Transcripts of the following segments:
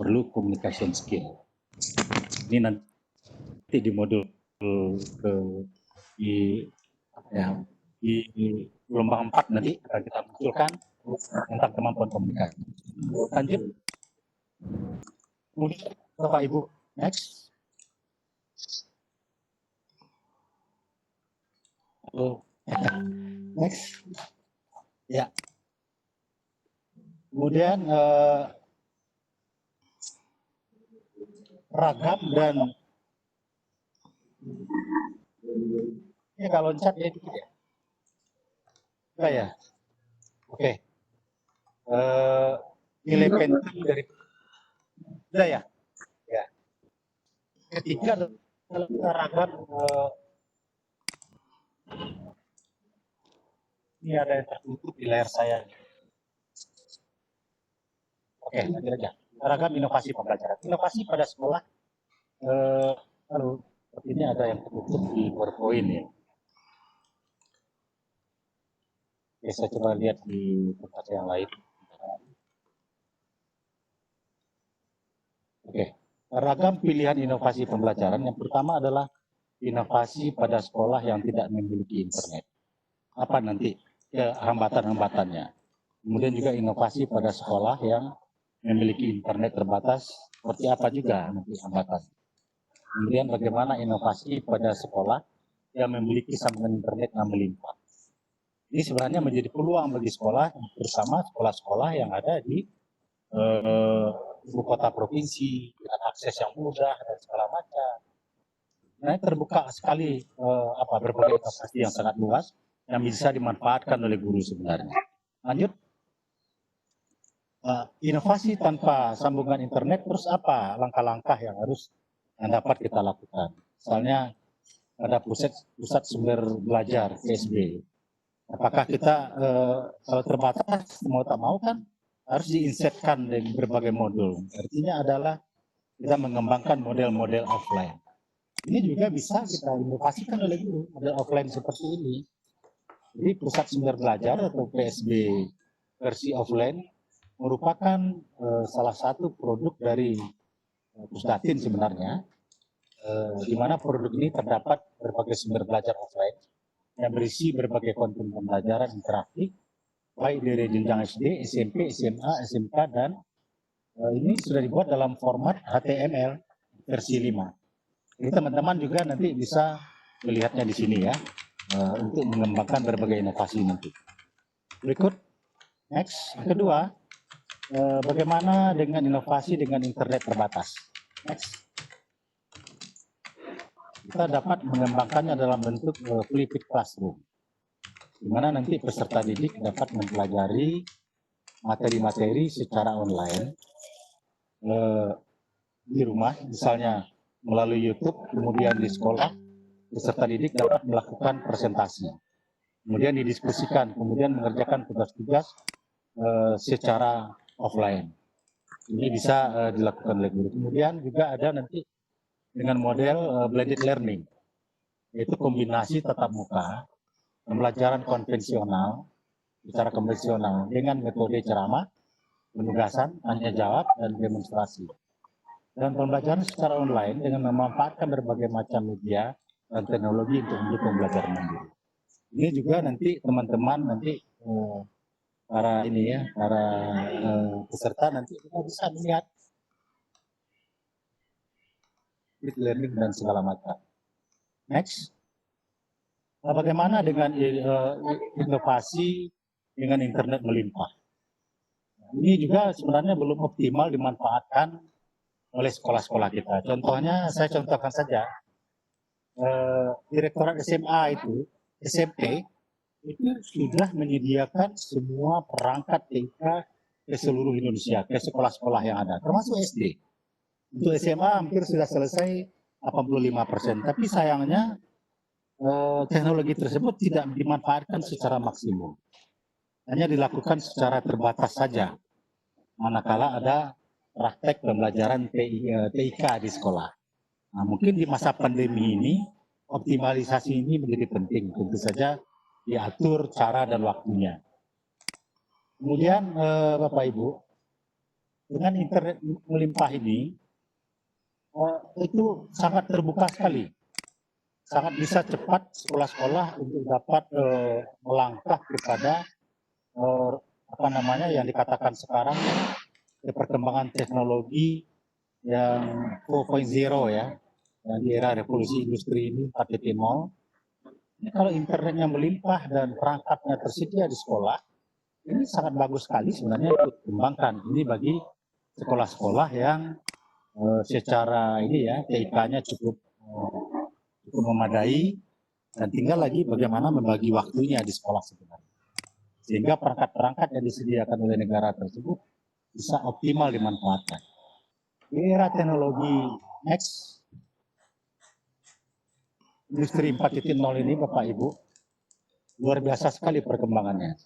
perlu communication skill. Ini nanti di modul di gelombang 4 nanti akan kita munculkan tentang kemampuan komunikasi. Lanjut. Kemudian Bapak Ibu, next. Next. Ya. Kemudian ragam dan ini kalau loncat ya dikit ya. Enggak ya? Oke. Nilai penting dari udah ya? Ya. Ketiga adalah ragam ini ada yang tertutup di layar saya. Oke, lanjut aja. Ragam inovasi pembelajaran. Inovasi pada sekolah, lalu seperti ini ada yang tertutup di PowerPoint ya. Oke, saya coba lihat di tempat yang lain. Oke, ragam pilihan inovasi pembelajaran. Yang pertama adalah inovasi pada sekolah yang tidak memiliki internet. Apa nanti hambatan-hambatannya? Kemudian juga inovasi pada sekolah yang memiliki internet terbatas, seperti apa juga nanti hambatan. Kemudian bagaimana inovasi pada sekolah yang memiliki sambungan internet yang melimpah. Ini sebenarnya menjadi peluang bagi sekolah, bersama sekolah-sekolah yang ada di ibu kota provinsi, dengan akses yang mudah dan segala macam. Nah, terbuka sekali berbagai inovasi yang sangat luas yang bisa dimanfaatkan oleh guru sebenarnya. Lanjut. Inovasi tanpa sambungan internet, terus apa langkah-langkah yang harus dapat kita lakukan? Misalnya ada pusat sumber belajar PSB. Apakah kita kalau terbatas mau tak mau kan harus diinsertkan dengan berbagai modul. Artinya adalah kita mengembangkan model-model offline. Ini juga bisa kita inovasikan oleh guru, model offline seperti ini. Jadi pusat sumber belajar atau PSB versi offline merupakan salah satu produk dari Pusdatin sebenarnya, di mana produk ini terdapat berbagai sumber belajar offline yang berisi berbagai konten pembelajaran interaktif, baik dari jenjang SD, SMP, SMA, SMK, dan ini sudah dibuat dalam format HTML versi 5. Jadi teman-teman juga nanti bisa melihatnya di sini ya, untuk mengembangkan berbagai inovasi nanti. Berikut, next. Yang kedua, bagaimana dengan inovasi dengan internet terbatas? Next. Kita dapat mengembangkannya dalam bentuk flipped classroom, di mana nanti peserta didik dapat mempelajari materi-materi secara online di rumah, misalnya melalui YouTube, kemudian di sekolah peserta didik dapat melakukan presentasi, kemudian didiskusikan, kemudian mengerjakan tugas-tugas secara offline. Ini bisa dilakukan oleh guru. Kemudian juga ada nanti dengan model blended learning, yaitu kombinasi tatap muka, pembelajaran konvensional, secara konvensional dengan metode ceramah, penugasan, tanya jawab, dan demonstrasi. Dan pembelajaran secara online dengan memanfaatkan berbagai macam media dan teknologi untuk mendukung pembelajaran mandiri. Ini juga nanti teman-teman nanti para peserta nanti kita bisa melihat learning dan segala macam. Next. Nah, bagaimana dengan inovasi dengan internet melimpah? Ini juga sebenarnya belum optimal dimanfaatkan oleh sekolah-sekolah kita. Contohnya, saya contohkan saja, Direktorat SMA itu, SMP, itu sudah menyediakan semua perangkat TK ke seluruh Indonesia, ke sekolah-sekolah yang ada, termasuk SD. Untuk SMA hampir sudah selesai 85%, tapi sayangnya teknologi tersebut tidak dimanfaatkan secara maksimum. Hanya dilakukan secara terbatas saja, manakala ada praktek pembelajaran TIK di sekolah. Nah, mungkin di masa pandemi ini, optimalisasi ini menjadi penting, tentu saja diatur cara dan waktunya. Kemudian Bapak Ibu, dengan internet melimpah ini, itu sangat terbuka sekali. Sangat bisa cepat sekolah-sekolah untuk dapat melangkah kepada apa namanya yang dikatakan sekarang perkembangan teknologi yang 4.0 ya, yang di era revolusi industri ini 4.0. Ini kalau internetnya melimpah dan perangkatnya tersedia di sekolah, ini sangat bagus sekali sebenarnya untuk dikembangkan. Ini bagi sekolah-sekolah yang secara ini ya TIK-nya cukup memadai, dan tinggal lagi bagaimana membagi waktunya di sekolah sebenarnya. Sehingga perangkat-perangkat yang disediakan oleh negara tersebut bisa optimal dimanfaatkan. Di era teknologi X, industri 4.0 ini Bapak Ibu, luar biasa sekali perkembangannya.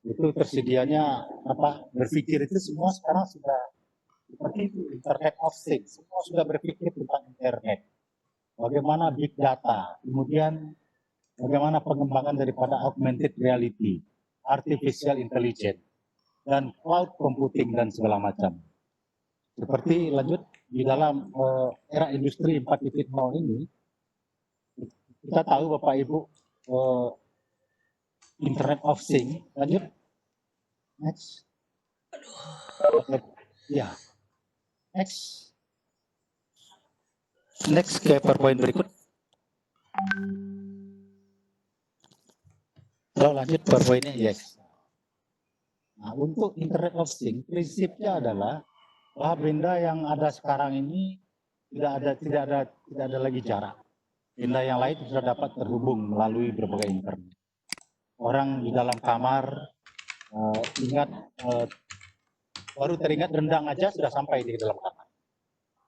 Itu tersedianya berpikir itu semua sekarang sudah seperti itu, Internet of Things, semua sudah berpikir tentang internet. Bagaimana big data, kemudian bagaimana pengembangan daripada augmented reality, artificial intelligence, dan cloud computing dan segala macam. Seperti lanjut di dalam era industri 4.0 ini, kita tahu Bapak Ibu, Internet of Things, lanjut, next, ya, next ke PowerPoint berikut. Kalau lanjut PowerPoint-nya, yes. Nah, untuk Internet of Things, prinsipnya adalah bahwa benda yang ada sekarang ini tidak ada lagi jarak. Benda yang lain sudah dapat terhubung melalui berbagai internet. Orang di dalam kamar baru teringat rendang aja sudah sampai di dalam kamar.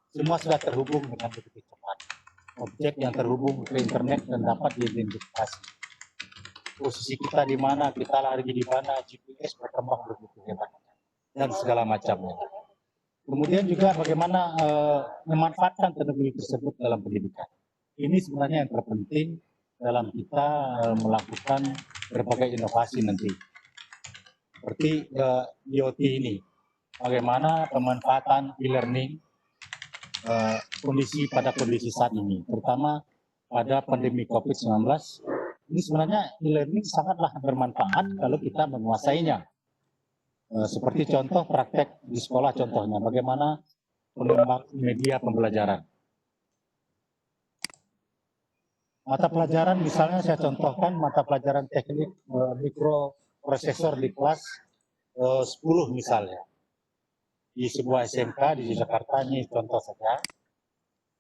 Semua sudah terhubung dengan begitu cepat. Objek yang terhubung ke internet dan dapat diidentifikasi. Posisi kita di mana, kita lari di mana, GPS berkembang begitu hebat dan segala macamnya. Kemudian juga bagaimana memanfaatkan teknologi tersebut dalam pendidikan. Ini sebenarnya yang terpenting dalam kita melakukan berbagai inovasi nanti. Seperti IoT ini, bagaimana pemanfaatan e-learning pada kondisi saat ini, terutama pada pandemi COVID-19. Ini sebenarnya e-learning sangatlah bermanfaat kalau kita menguasainya. Seperti contoh praktek di sekolah contohnya, bagaimana pengembangan media pembelajaran. Mata pelajaran misalnya saya contohkan mata pelajaran teknik mikroprosesor di kelas 10 misalnya. Di sebuah SMK di Jakarta, ini contoh saja,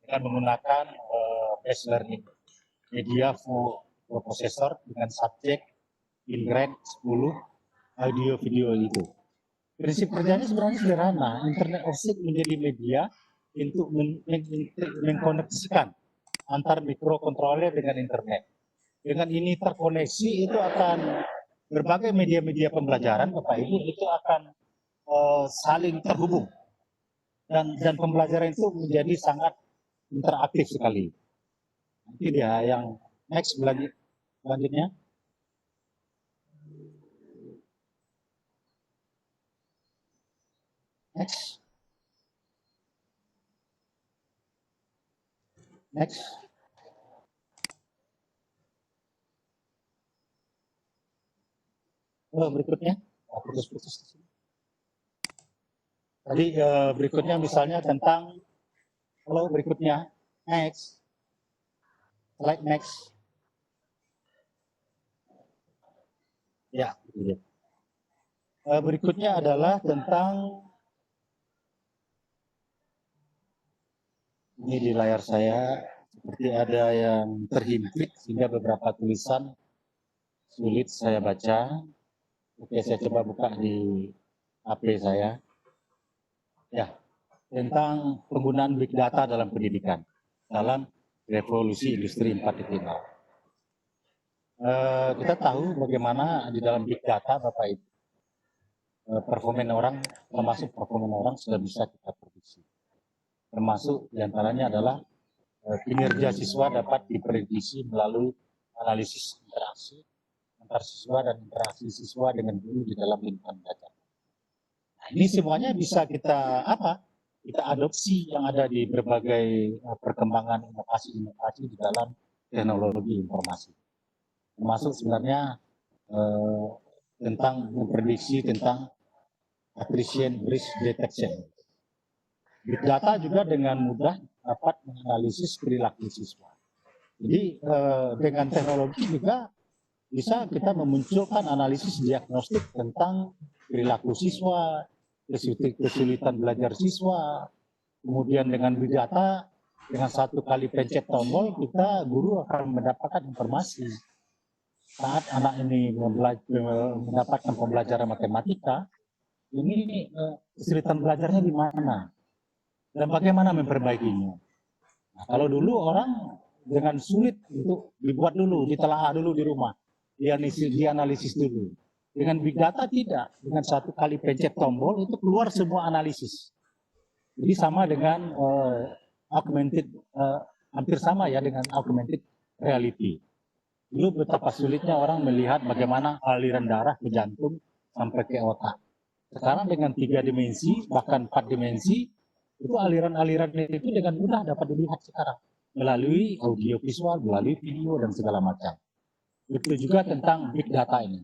dengan menggunakan base learning media processor dengan subjek in-grade 10 audio video itu. Prinsip kerjanya sebenarnya sederhana. Internet of Things menjadi media untuk mengkoneksikan antar mikrokontroler dengan internet. Dengan ini terkoneksi, itu akan berbagai media-media pembelajaran Bapak Ibu itu akan saling terhubung, dan pembelajaran itu menjadi sangat interaktif sekali. Nanti dia yang next selanjutnya. Next. Berikutnya. Putus. Tadi berikutnya misalnya tentang berikutnya. Next. Slide next. Ya, berikutnya adalah tentang ini di layar saya seperti ada yang terhimpit sehingga beberapa tulisan sulit saya baca. Oke, saya coba buka di HP saya. Ya, tentang penggunaan big data dalam pendidikan dalam revolusi industri 4.0. Kita tahu bagaimana di dalam big data Bapak Ibu, performan orang, termasuk performan orang sudah bisa kita prediksi. Termasuk diantaranya adalah kinerja siswa dapat diprediksi melalui analisis interaksi antar siswa dan interaksi siswa dengan guru di dalam lingkungan belajar. Ini semuanya bisa kita kita adopsi yang ada di berbagai perkembangan inovasi-inovasi di dalam teknologi informasi. Termasuk sebenarnya tentang memprediksi tentang attrition risk detection. Big data juga dengan mudah dapat menganalisis perilaku siswa. Jadi dengan teknologi juga bisa kita memunculkan analisis diagnostik tentang perilaku siswa, kesulitan belajar siswa, kemudian dengan big data, dengan satu kali pencet tombol, kita guru akan mendapatkan informasi. Saat anak ini mendapatkan pembelajaran matematika, ini kesulitan belajarnya di mana? Dan bagaimana memperbaikinya? Nah, kalau dulu orang dengan sulit untuk dibuat dulu, ditelaah dulu di rumah, dianalisis dulu. Dengan big data tidak, dengan satu kali pencet tombol itu keluar semua analisis. Jadi sama dengan hampir sama ya dengan augmented reality. Dulu betapa sulitnya orang melihat bagaimana aliran darah ke jantung sampai ke otak. Sekarang dengan 3 dimensi, bahkan 4 dimensi, itu aliran-aliran itu dengan mudah dapat dilihat sekarang melalui audio visual, melalui video dan segala macam. Itu juga tentang big data ini.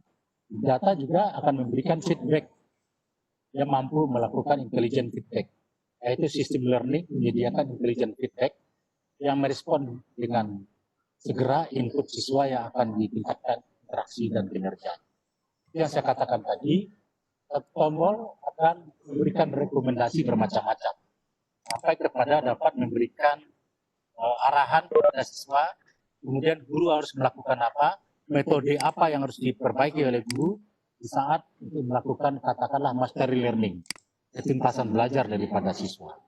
Big data juga akan memberikan feedback yang mampu melakukan intelligent feedback, yaitu sistem learning menyediakan intelligent feedback yang merespon dengan segera input siswa yang akan ditingkatkan interaksi dan kinerja. Yang saya katakan tadi, tombol akan memberikan rekomendasi bermacam-macam, sampai kepada dapat memberikan arahan kepada siswa, kemudian guru harus melakukan apa, metode apa yang harus diperbaiki oleh guru di saat itu melakukan katakanlah mastery learning, ketuntasan belajar daripada siswa.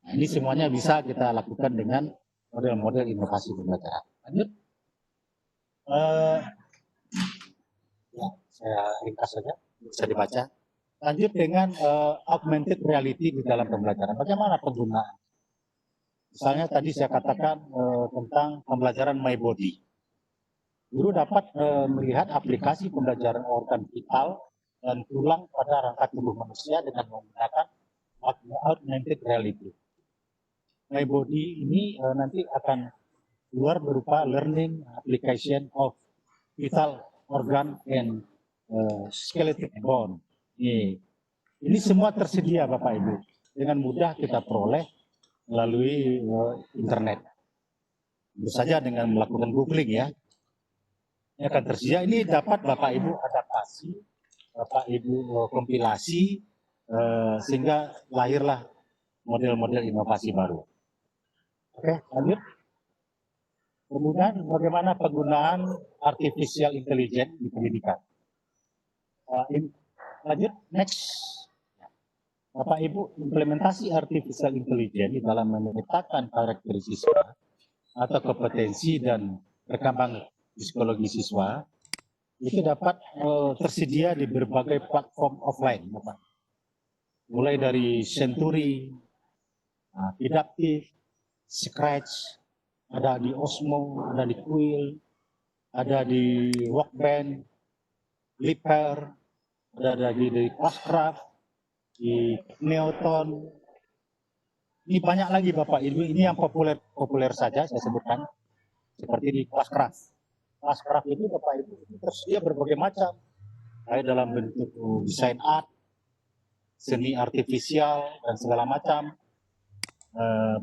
Nah, ini semuanya bisa kita lakukan dengan model-model inovasi pembelajaran. Lanjut. Ya, saya ringkas saja, bisa dibaca. Lanjut dengan augmented reality di dalam pembelajaran. Bagaimana penggunaan? Misalnya tadi saya katakan tentang pembelajaran My Body. Guru dapat melihat aplikasi pembelajaran organ vital dan tulang pada rangka tubuh manusia dengan menggunakan augmented reality. My Body ini nanti akan keluar berupa learning application of vital organ and skeletal bone. Ini semua tersedia Bapak Ibu. Dengan mudah kita peroleh melalui internet. Tentu saja dengan melakukan googling ya. Ini akan tersedia. Ini dapat Bapak Ibu adaptasi, Bapak Ibu kompilasi, sehingga lahirlah model-model inovasi baru. Oke, lanjut. Kemudian bagaimana penggunaan artificial intelligence di pendidikan. Lanjut, next. Bapak Ibu, implementasi artificial intelligence di dalam memetakan karakter siswa atau kompetensi dan perkembangan psikologi siswa itu dapat tersedia di berbagai platform offline, Bapak. Mulai dari Century, Didaktif, Scratch, ada di Osmo, ada di Quill, ada di Workbench, Lipper, ada di Classcraft, di Neoton. Ini banyak lagi Bapak Ibu, ini yang populer saja saya sebutkan, seperti di Classcraft. Classcraft itu Bapak Ibu itu tersedia berbagai macam, baik dalam bentuk desain art, seni artifisial dan segala macam.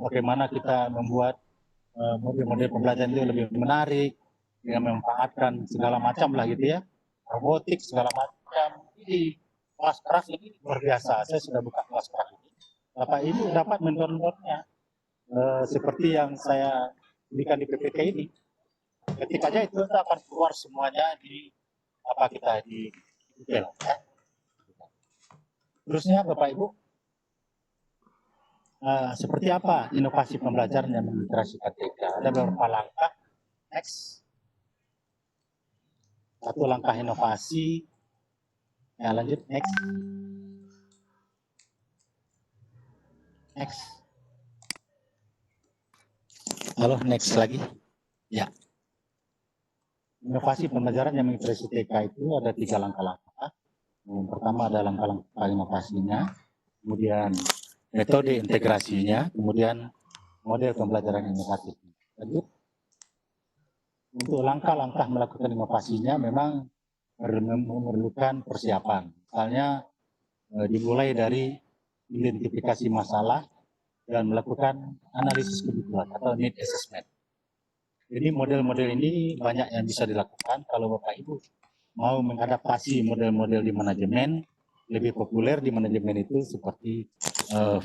Bagaimana kita membuat model-model pembelajaran itu lebih menarik, dengan memanfaatkan segala macam lah gitu ya, robotik segala macam. Jadi Classcraft ini luar biasa. Saya sudah buka Classcraft ini. Bapak Ibu dapat mendownloadnya seperti yang saya berikan di PPT ini. Ketik aja itu akan keluar semuanya di di Google. Ya. Terusnya Bapak Ibu, seperti apa inovasi pembelajaran yang mengintegrasikan TK? Ada beberapa langkah. Next. Satu langkah inovasi. Ya, lanjut next. Next. Halo, next lagi. Ya. Inovasi pembelajaran yang mengintegrasi TK itu ada 3 langkah-langkah. Yang pertama ada langkah-langkah inovasinya, kemudian metode integrasinya, kemudian model pembelajaran inovatif. Lanjut. Untuk langkah-langkah melakukan inovasinya memang memerlukan persiapan. Misalnya dimulai dari identifikasi masalah dan melakukan analisis kebutuhan atau need assessment. Jadi model-model ini banyak yang bisa dilakukan kalau Bapak Ibu mau mengadaptasi model-model di manajemen. Lebih populer di manajemen itu seperti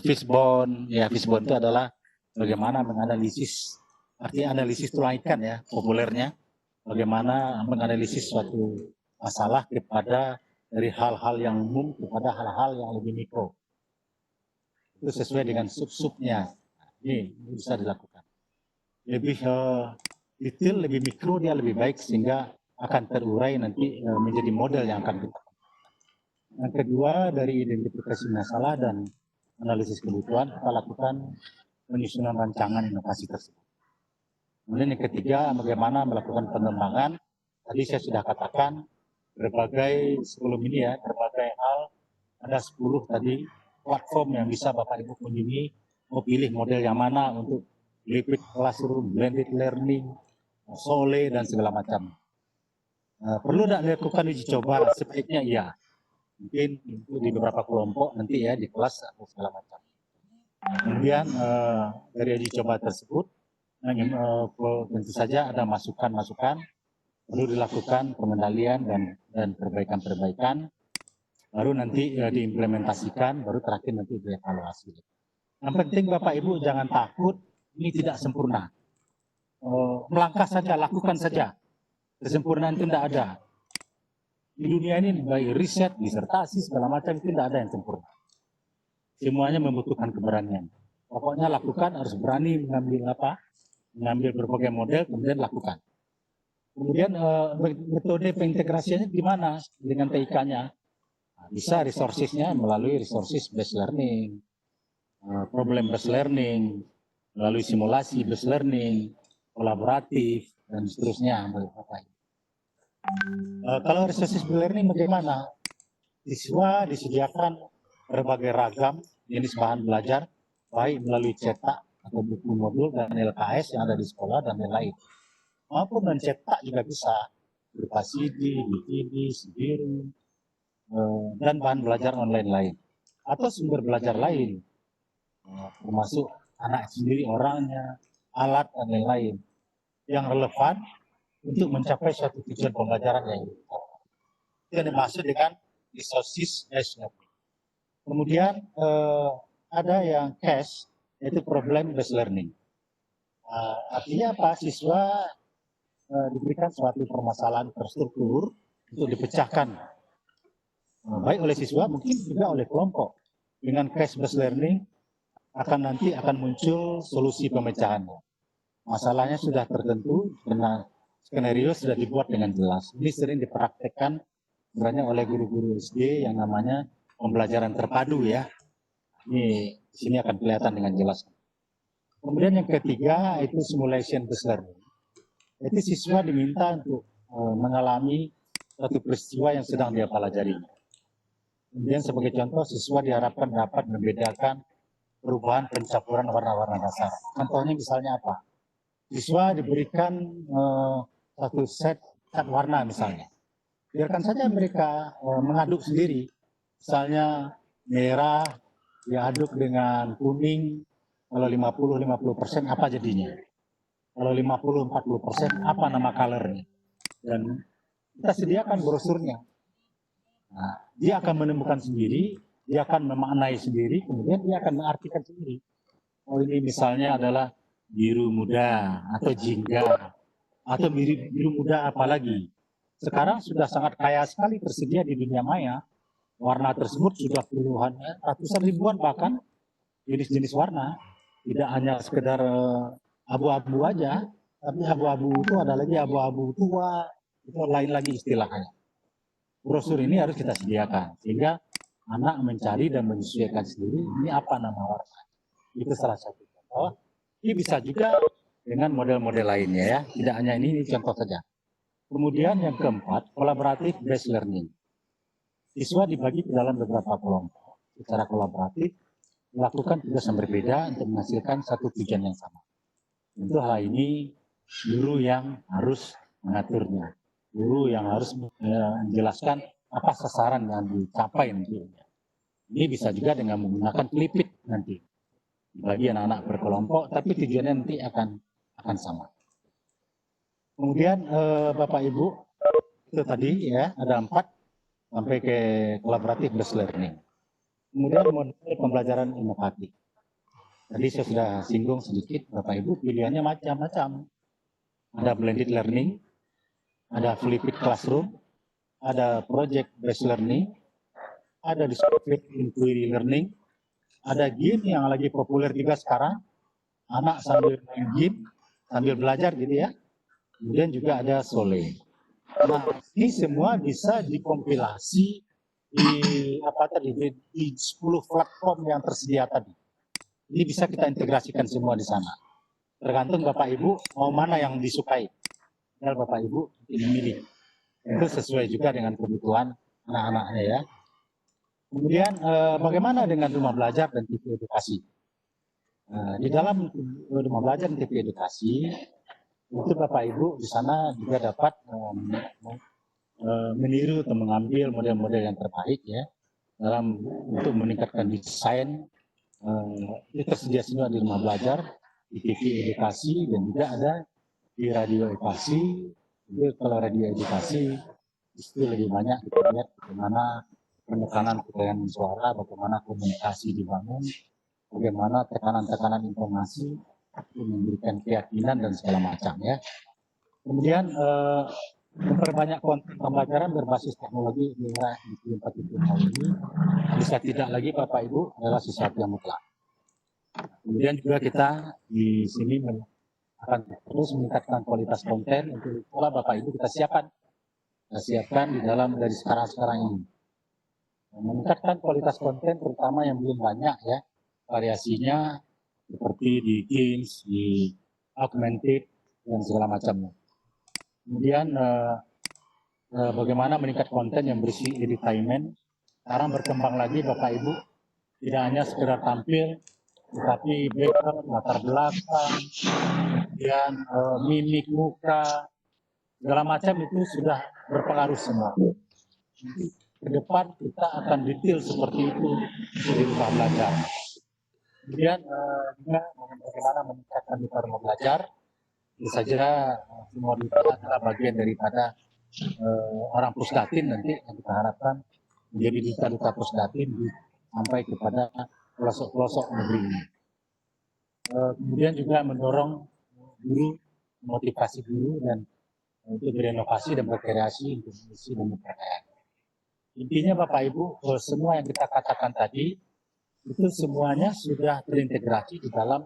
fishbone. Ya, fishbone itu adalah bagaimana menganalisis, arti analisis itu laikan ya, populernya. Bagaimana menganalisis suatu masalah kepada dari hal-hal yang umum kepada hal-hal yang lebih mikro. Itu sesuai dengan sub-subnya. Ini bisa dilakukan. Lebih detail, lebih mikro dia lebih baik sehingga akan terurai nanti menjadi model yang akan kita. Yang kedua, dari identifikasi masalah dan analisis kebutuhan, kita lakukan penyusunan rancangan inovasi tersebut. Kemudian yang ketiga, bagaimana melakukan pengembangan. Tadi saya sudah katakan berbagai sebelum ini ya, berbagai hal, ada 10 tadi platform yang bisa Bapak Ibu kunjungi, mau pilih model yang mana untuk liquid classroom, blended learning, Sole dan segala macam. Perlu tidak dilakukan uji coba? Sebaiknya iya. Mungkin untuk di beberapa kelompok nanti ya di kelas atau segala macam. Kemudian dari uji coba tersebut, tentu saja ada masukan-masukan, perlu dilakukan pengendalian dan perbaikan-perbaikan, baru nanti diimplementasikan, baru terakhir nanti dievaluasi. Yang penting Bapak Ibu jangan takut, ini tidak sempurna. Melangkah saja, lakukan saja. Kesempurnaan itu tidak ada. Di dunia ini baik riset, disertasi, segala macam itu tidak ada yang sempurna. Semuanya membutuhkan keberanian. Pokoknya lakukan, harus berani mengambil berbagai model, kemudian lakukan. Kemudian metode pengintegrasiannya gimana dengan TIK-nya? Bisa resources-nya melalui resources based learning, problem based learning, melalui simulasi based learning, kolaboratif, dan seterusnya. Kalau resources learning bagaimana? Siswa disediakan berbagai ragam jenis bahan belajar, baik melalui cetak atau buku modul dan LKS yang ada di sekolah dan lain-lain. Maupun mencetak juga bisa, berupa CD, DVD, sendiri, dan bahan belajar online lain. Atau sumber belajar lain, termasuk anak sendiri orangnya, alat, dan lain-lain. Yang relevan untuk mencapai suatu tujuan pembelajaran yang itu yang dimaksud dengan resources based learning. Kemudian ada yang CASE, yaitu problem based learning. Artinya apa? Siswa diberikan suatu permasalahan terstruktur untuk dipecahkan, baik oleh siswa mungkin juga oleh kelompok. Dengan CASE based learning akan muncul solusi pemecahannya. Masalahnya sudah tertentu, karena skenario sudah dibuat dengan jelas. Ini sering dipraktekkan sebenarnya oleh guru-guru SD yang namanya pembelajaran terpadu ya. Ini di sini akan kelihatan dengan jelas. Kemudian yang ketiga itu simulation based learning. Jadi siswa diminta untuk mengalami suatu peristiwa yang sedang dia pelajari. Kemudian sebagai contoh, siswa diharapkan dapat membedakan perubahan pencampuran warna-warna dasar. Contohnya misalnya apa? Siswa diberikan satu set warna misalnya. Biarkan saja mereka mengaduk sendiri. Misalnya merah diaduk dengan kuning, kalau 50% apa jadinya? Kalau 50-40% apa nama colornya? Dan kita sediakan brosurnya. Nah, dia akan menemukan sendiri, dia akan memaknai sendiri, kemudian dia akan mengartikan sendiri. Oh ini misalnya adalah biru muda atau jingga atau biru muda apalagi. Sekarang sudah sangat kaya sekali tersedia di dunia maya. Warna tersebut sudah puluhan, ratusan ribuan bahkan jenis-jenis warna. Tidak hanya sekedar abu-abu aja, tapi abu-abu itu ada lagi abu-abu tua, itu lain lagi istilahnya. Brosur ini harus kita sediakan sehingga anak mencari dan menyesuaikan sendiri ini apa nama warna. Itu salah satu contoh. Ini bisa juga dengan model-model lainnya ya, tidak hanya ini contoh saja. Kemudian yang keempat, collaborative based learning. siswa dibagi ke dalam beberapa kelompok secara kolaboratif, melakukan tugas yang berbeda untuk menghasilkan satu tujuan yang sama. Tentu hal ini guru yang harus mengaturnya, guru yang harus menjelaskan apa sasaran yang dicapai nantinya. Ini bisa juga dengan menggunakan pelipit nanti bagi anak-anak berkelompok, tapi tujuannya nanti akan sama. Kemudian Bapak Ibu, itu tadi ya ada 4 sampai ke collaborative based learning. Kemudian model pembelajaran inovatif. Tadi saya sudah singgung sedikit, Bapak Ibu, pilihannya macam-macam. Ada blended learning, ada flipped classroom, ada project based learning, ada discovery inquiry learning, ada game yang lagi populer juga sekarang, anak sambil main game, sambil belajar gitu ya. Kemudian juga ada Sole. Nah, ini semua bisa dikompilasi di 10 platform yang tersedia tadi. Ini bisa kita integrasikan semua di sana. Tergantung Bapak Ibu mau mana yang disukai. Tinggal Bapak Ibu memilih. Itu sesuai juga dengan kebutuhan anak-anaknya ya. Kemudian bagaimana dengan rumah belajar dan TV edukasi? Di dalam rumah belajar dan TV edukasi, itu Bapak Ibu di sana juga dapat meniru atau mengambil model-model yang terbaik ya dalam untuk meningkatkan desain. Itu tersedia semua di rumah belajar, di TV edukasi, dan juga ada di radio edukasi. Jadi kalau radio edukasi itu lebih banyak kita lihat bagaimana penekanan suara, bagaimana komunikasi dibangun, bagaimana tekanan-tekanan informasi itu memberikan keyakinan dan segala macam ya. Kemudian memperbanyak konten pembelajaran berbasis teknologi di era industri 4.0 ini bisa tidak lagi Bapak Ibu adalah sesuatu yang mutlak. Kemudian juga kita di sini akan terus meningkatkan kualitas konten untuk itulah Bapak Ibu kita siapkan di dalam dari sekarang ini. Meningkatkan kualitas konten terutama yang belum banyak ya variasinya seperti di games, di augmented dan segala macamnya. Kemudian bagaimana meningkat konten yang berisi edutainment. Sekarang berkembang lagi Bapak Ibu, tidak hanya sekedar tampil, tetapi background, latar belakang, kemudian mimik muka, segala macam itu sudah berpengaruh semua. Ke depan kita akan detail seperti itu di rumah belajar. Kemudian juga bagaimana meningkatkan di rumah belajar. Tentu saja semua adalah bagian daripada orang Pusdatin nanti yang kita harapkan menjadi duta-duta Pusdatin sampai kepada pelosok-pelosok negeri ini. Kemudian juga mendorong guru, motivasi guru dan untuk berinovasi dan berkreasi untuk mengisi dan memperkaya. Intinya Bapak Ibu, semua yang kita katakan tadi itu semuanya sudah terintegrasi di dalam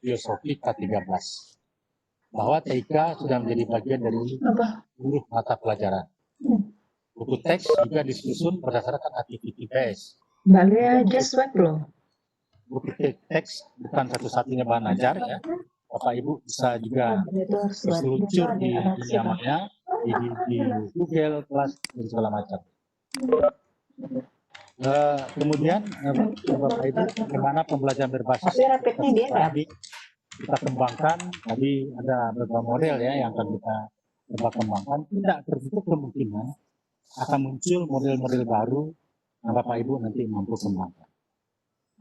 filosofi K13. Bahwa TIK sudah menjadi bagian dari seluruh mata pelajaran. Buku teks juga disusun berdasarkan activity base. Mbak Lea just web loh. Buku teks bukan satu-satunya bahan ajar ya. Bapak Ibu bisa juga berseluncur di dunia maya, di Google, kelas dan segala macam. Kemudian Bapak Ibu, bagaimana pembelajaran berbasis tadi kita kembangkan, tadi ada beberapa model ya yang akan kita coba kembangkan. Tidak tertutup kemungkinan akan muncul model-model baru yang Bapak Ibu nanti mampu kembangkan.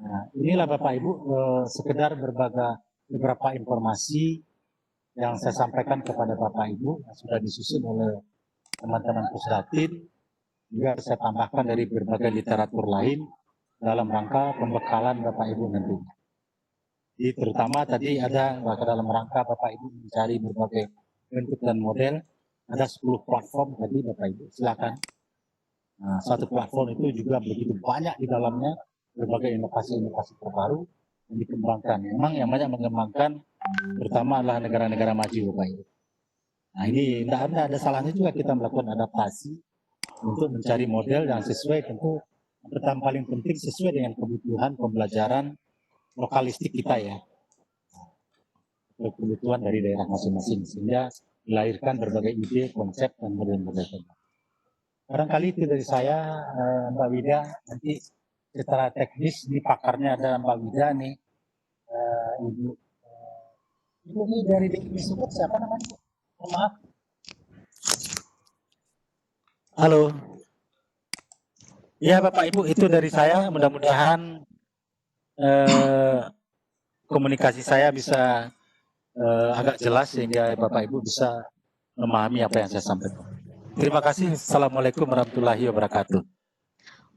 Nah, inilah Bapak Ibu sekedar beberapa informasi yang saya sampaikan kepada Bapak Ibu yang sudah disusun oleh teman-teman Pusdatin. Juga saya tambahkan dari berbagai literatur lain dalam rangka pembekalan Bapak Ibu nantinya. Jadi terutama tadi ada dalam rangka Bapak Ibu mencari berbagai bentuk dan model, ada 10 platform tadi Bapak Ibu, silakan. Nah, satu platform itu juga begitu banyak di dalamnya berbagai inovasi-inovasi terbaru yang dikembangkan. Memang yang banyak mengembangkan terutama adalah negara-negara maju Bapak Ibu. Nah ini tidak ada salahnya juga kita melakukan adaptasi untuk mencari model yang sesuai, tentu yang pertama paling penting sesuai dengan kebutuhan pembelajaran lokalistik kita ya, kebutuhan dari daerah masing-masing, sehingga dilahirkan berbagai ide, konsep, dan model-model. Barangkali itu dari saya, Mbak Wida. Nanti secara teknis di pakarnya ada Mbak Wida nih, Ibu. Ibu ini dari DKI Support siapa namanya? Oh, maaf. Halo. Ya Bapak Ibu, itu dari saya. Mudah-mudahan komunikasi saya bisa agak jelas sehingga Bapak Ibu bisa memahami apa yang saya sampaikan. Terima kasih. Assalamualaikum warahmatullahi wabarakatuh.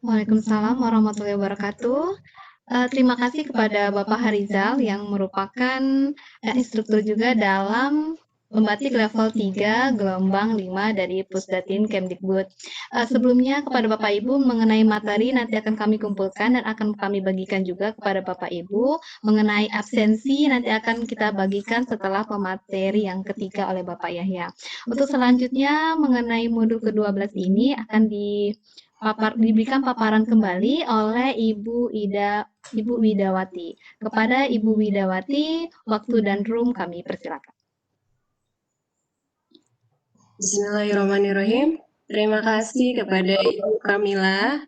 Waalaikumsalam warahmatullahi wabarakatuh. Terima kasih kepada Bapak Harizal yang merupakan instruktur juga dalam membatik level 3 gelombang 5 dari Pusdatin Kemdikbud. Sebelumnya kepada Bapak Ibu mengenai materi nanti akan kami kumpulkan dan akan kami bagikan juga kepada Bapak Ibu. Mengenai absensi nanti akan kita bagikan setelah pemateri yang ketiga oleh Bapak Yahya. Untuk selanjutnya mengenai modul ke-12 ini akan diberikan paparan kembali oleh Ibu Widawati. Kepada Ibu Widawati, waktu dan room kami persilakan. Bismillahirrahmanirrahim. Terima kasih kepada Ibu Kamila.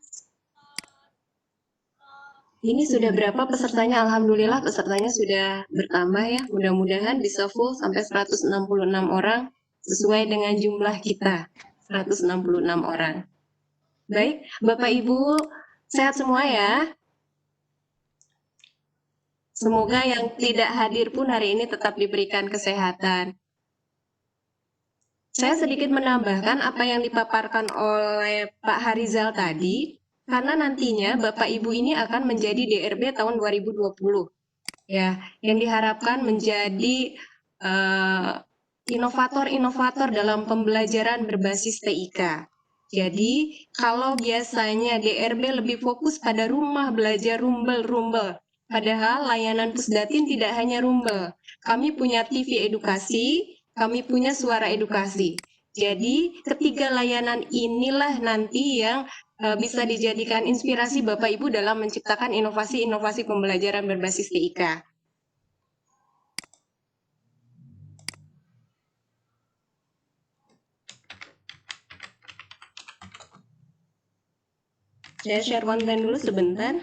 Ini sudah berapa pesertanya? Alhamdulillah pesertanya sudah bertambah ya. Mudah-mudahan bisa full sampai 166 orang sesuai dengan jumlah kita. 166 orang. Baik, Bapak Ibu sehat semua ya. Semoga yang tidak hadir pun hari ini tetap diberikan kesehatan. Saya sedikit menambahkan apa yang dipaparkan oleh Pak Harizal tadi, karena nantinya Bapak Ibu ini akan menjadi DRB tahun 2020. Ya, yang diharapkan menjadi inovator-inovator dalam pembelajaran berbasis TIK. Jadi, kalau biasanya DRB lebih fokus pada rumah belajar rumbel-rumbel, padahal layanan Pusdatin tidak hanya rumbel. Kami punya TV edukasi, kami punya suara edukasi. Jadi, ketiga layanan inilah nanti yang bisa dijadikan inspirasi Bapak Ibu dalam menciptakan inovasi-inovasi pembelajaran berbasis TIK. Saya share konten dulu sebentar.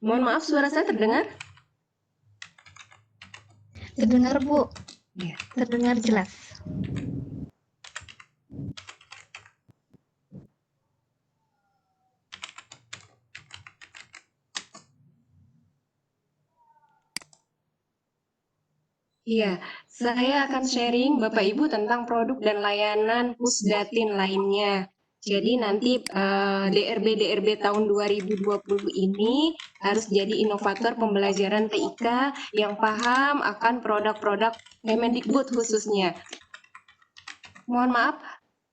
Mohon maaf, suara saya terdengar? Terdengar, Bu. Iya. Terdengar jelas. Iya, saya akan sharing Bapak Ibu tentang produk dan layanan Pusdatin lainnya. Jadi nanti DRB tahun 2020 ini harus jadi inovator pembelajaran TIK yang paham akan produk-produk Kemendikbud khususnya. Mohon maaf,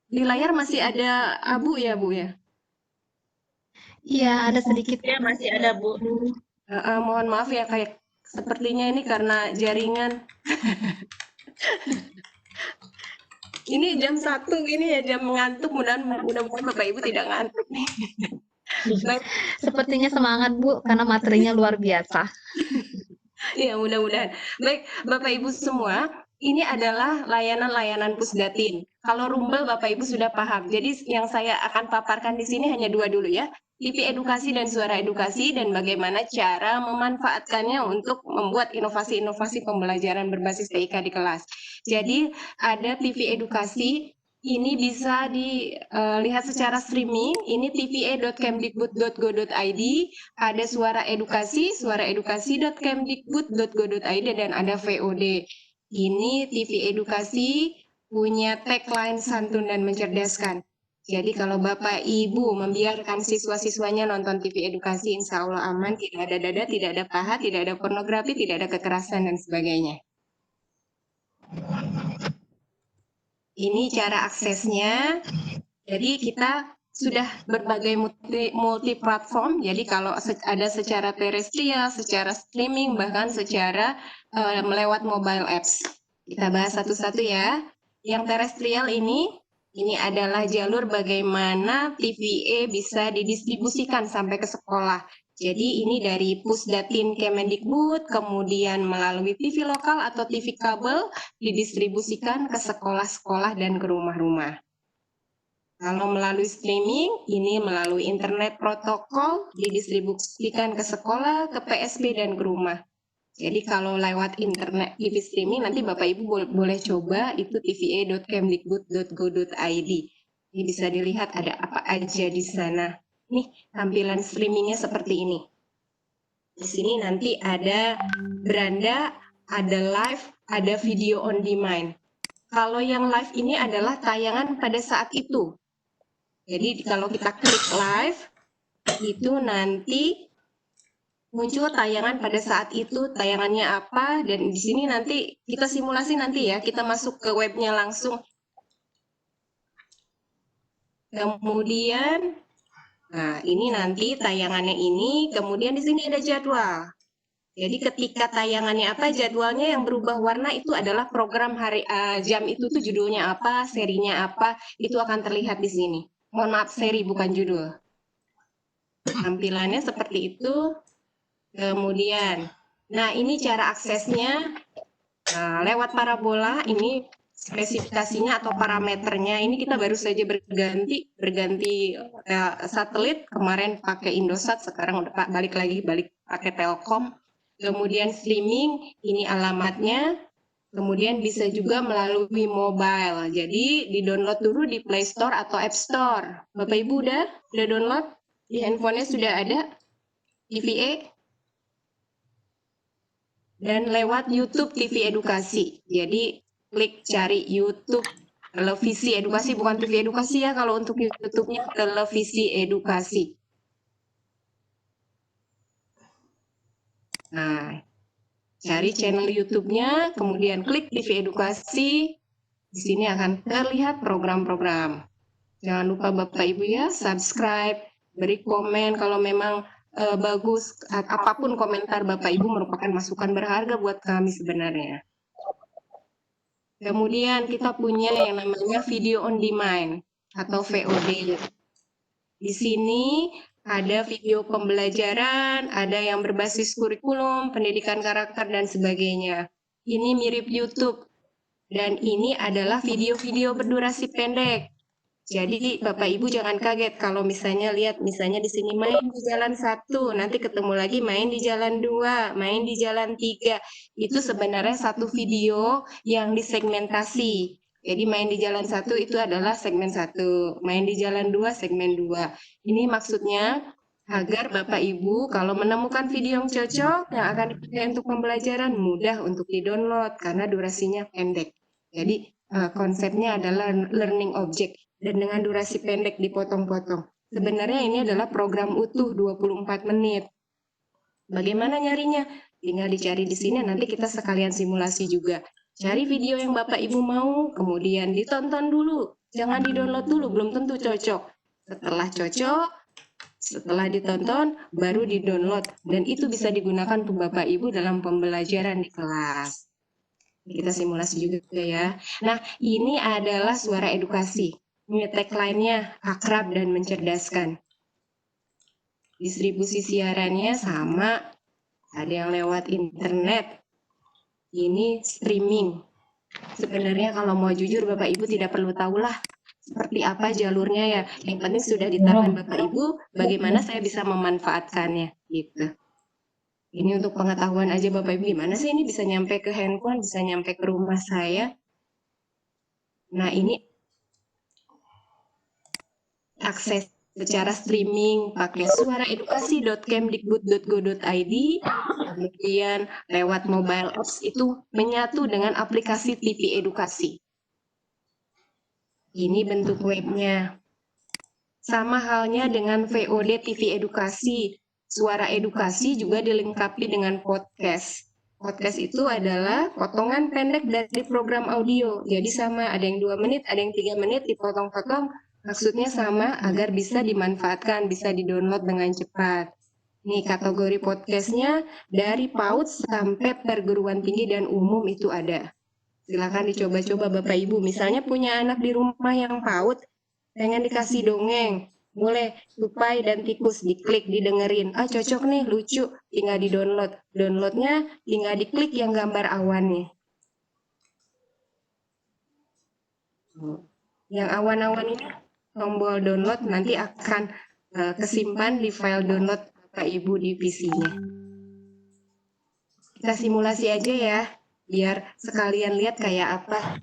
di layar masih ada abu ya Bu ya? Iya, ada sedikit. Ya, masih ada, Bu. Mohon maaf ya, kayak sepertinya ini karena jaringan. Ini jam 1 ini ya, jam mengantuk. Mudah-mudahan Bapak Ibu tidak ngantuk nih. Baik, Sepertinya semangat, Bu, karena materinya luar biasa. ya mudah-mudahan. Baik, Bapak Ibu semua, ini adalah layanan-layanan Pusdatin. Kalau Rumbel Bapak Ibu sudah paham. Jadi yang saya akan paparkan di sini hanya dua dulu ya. TV edukasi dan suara edukasi dan bagaimana cara memanfaatkannya untuk membuat inovasi-inovasi pembelajaran berbasis TIK di kelas. Jadi ada TV edukasi, ini bisa dilihat secara streaming, ini tva.kemdikbud.go.id, ada suara edukasi.kemdikbud.go.id, dan ada VOD. Ini TV edukasi punya tagline santun dan mencerdaskan. Jadi kalau Bapak Ibu membiarkan siswa-siswanya nonton TV edukasi, insya Allah aman, tidak ada dada, tidak ada paha, tidak ada pornografi, tidak ada kekerasan dan sebagainya. Ini cara aksesnya. Jadi kita sudah berbagai multi platform. Jadi kalau ada secara terestrial, secara streaming, bahkan secara melewat mobile apps. Kita bahas satu-satu ya. Yang terestrial ini adalah jalur bagaimana TVA bisa didistribusikan sampai ke sekolah. Jadi ini dari Pusdatin Kemendikbud, kemudian melalui TV lokal atau TV kabel didistribusikan ke sekolah-sekolah dan ke rumah-rumah. Kalau melalui streaming, ini melalui internet protokol didistribusikan ke sekolah, ke PSB, dan ke rumah. Jadi kalau lewat internet TV streaming, nanti Bapak Ibu boleh coba itu tva.kemdikbud.go.id. Ini bisa dilihat ada apa aja di sana. Nih, tampilan streamingnya seperti ini. Di sini nanti ada beranda, ada live, ada video on demand. Kalau yang live ini adalah tayangan pada saat itu. Jadi kalau kita klik live, itu nanti muncul tayangan pada saat itu, tayangannya apa, dan di sini nanti kita simulasi nanti ya, kita masuk ke webnya langsung. Kemudian, nah ini nanti tayangannya ini, kemudian di sini ada jadwal. Jadi ketika tayangannya apa, jadwalnya yang berubah warna itu adalah program jam itu tuh judulnya apa, serinya apa, itu akan terlihat di sini. Mohon maaf, seri bukan judul. Tampilannya seperti itu. Kemudian, nah ini cara aksesnya lewat parabola. Ini spesifikasinya atau parameternya. Ini kita baru saja berganti satelit. Kemarin pakai Indosat, sekarang udah balik pakai Telkom. Kemudian streaming, ini alamatnya. Kemudian bisa juga melalui mobile. Jadi di-download dulu di Play Store atau App Store. Bapak Ibu udah download? Di handphonenya sudah ada TVA? Dan lewat YouTube TV Edukasi. Jadi klik cari YouTube televisi edukasi, bukan TV edukasi ya, kalau untuk YouTube-nya televisi edukasi. Nah, cari channel YouTube-nya, kemudian klik TV edukasi. Di sini akan terlihat program-program. Jangan lupa Bapak Ibu ya, subscribe, beri komen kalau memang bagus, apapun komentar Bapak Ibu merupakan masukan berharga buat kami sebenarnya. Kemudian kita punya yang namanya video on demand atau VOD. Di sini ada video pembelajaran, ada yang berbasis kurikulum, pendidikan karakter, dan sebagainya. Ini mirip YouTube, dan ini adalah video-video berdurasi pendek. Jadi Bapak Ibu jangan kaget kalau misalnya lihat, misalnya di sini main di jalan 1, nanti ketemu lagi main di jalan 2, main di jalan 3. Itu sebenarnya satu video yang disegmentasi. Jadi main di jalan 1 itu adalah segmen 1, main di jalan 2 segmen 2. Ini maksudnya agar Bapak Ibu kalau menemukan video yang cocok yang akan dipakai untuk pembelajaran mudah untuk di-download karena durasinya pendek. Jadi konsepnya adalah learning object. Dan dengan durasi pendek dipotong-potong. Sebenarnya ini adalah program utuh 24 menit. Bagaimana nyarinya? Tinggal dicari di sini, nanti kita sekalian simulasi juga. Cari video yang Bapak Ibu mau, kemudian ditonton dulu. Jangan di-download dulu, belum tentu cocok. Setelah cocok, setelah ditonton, baru di-download. Dan itu bisa digunakan untuk Bapak Ibu dalam pembelajaran di kelas. Kita simulasi juga ya. Nah, ini adalah suara edukasi. Ini tagline-nya akrab dan mencerdaskan. Distribusi siarannya sama, ada yang lewat internet. Ini streaming. Sebenarnya kalau mau jujur Bapak Ibu tidak perlu tahulah seperti apa jalurnya ya. Yang penting sudah di tangan Bapak Ibu, bagaimana saya bisa memanfaatkannya gitu. Ini untuk pengetahuan aja Bapak Ibu, gimana sih ini bisa nyampe ke handphone, bisa nyampe ke rumah saya. Nah, ini akses secara streaming pakai suaraedukasi.kemdikbud.go.id, kemudian lewat mobile apps itu menyatu dengan aplikasi TV edukasi. Ini bentuk webnya. Sama halnya dengan VOD TV edukasi, suara edukasi juga dilengkapi dengan podcast. Podcast itu adalah potongan pendek dari program audio. Jadi sama, ada yang 2 menit, ada yang 3 menit dipotong-potong. Maksudnya sama agar bisa dimanfaatkan, bisa di-download dengan cepat. Nih kategori podcastnya dari PAUD sampai perguruan tinggi dan umum itu ada. Silakan dicoba-coba Bapak Ibu. Misalnya punya anak di rumah yang PAUD, pengen dikasih dongeng. Boleh tupai dan tikus, diklik, didengerin. Ah cocok nih, lucu, tinggal di-download. Downloadnya tinggal diklik yang gambar awannya. Yang awan-awan ini tombol download nanti akan kesimpan di file download Bapak Ibu di PC-nya. Kita simulasi aja ya, biar sekalian lihat kayak apa.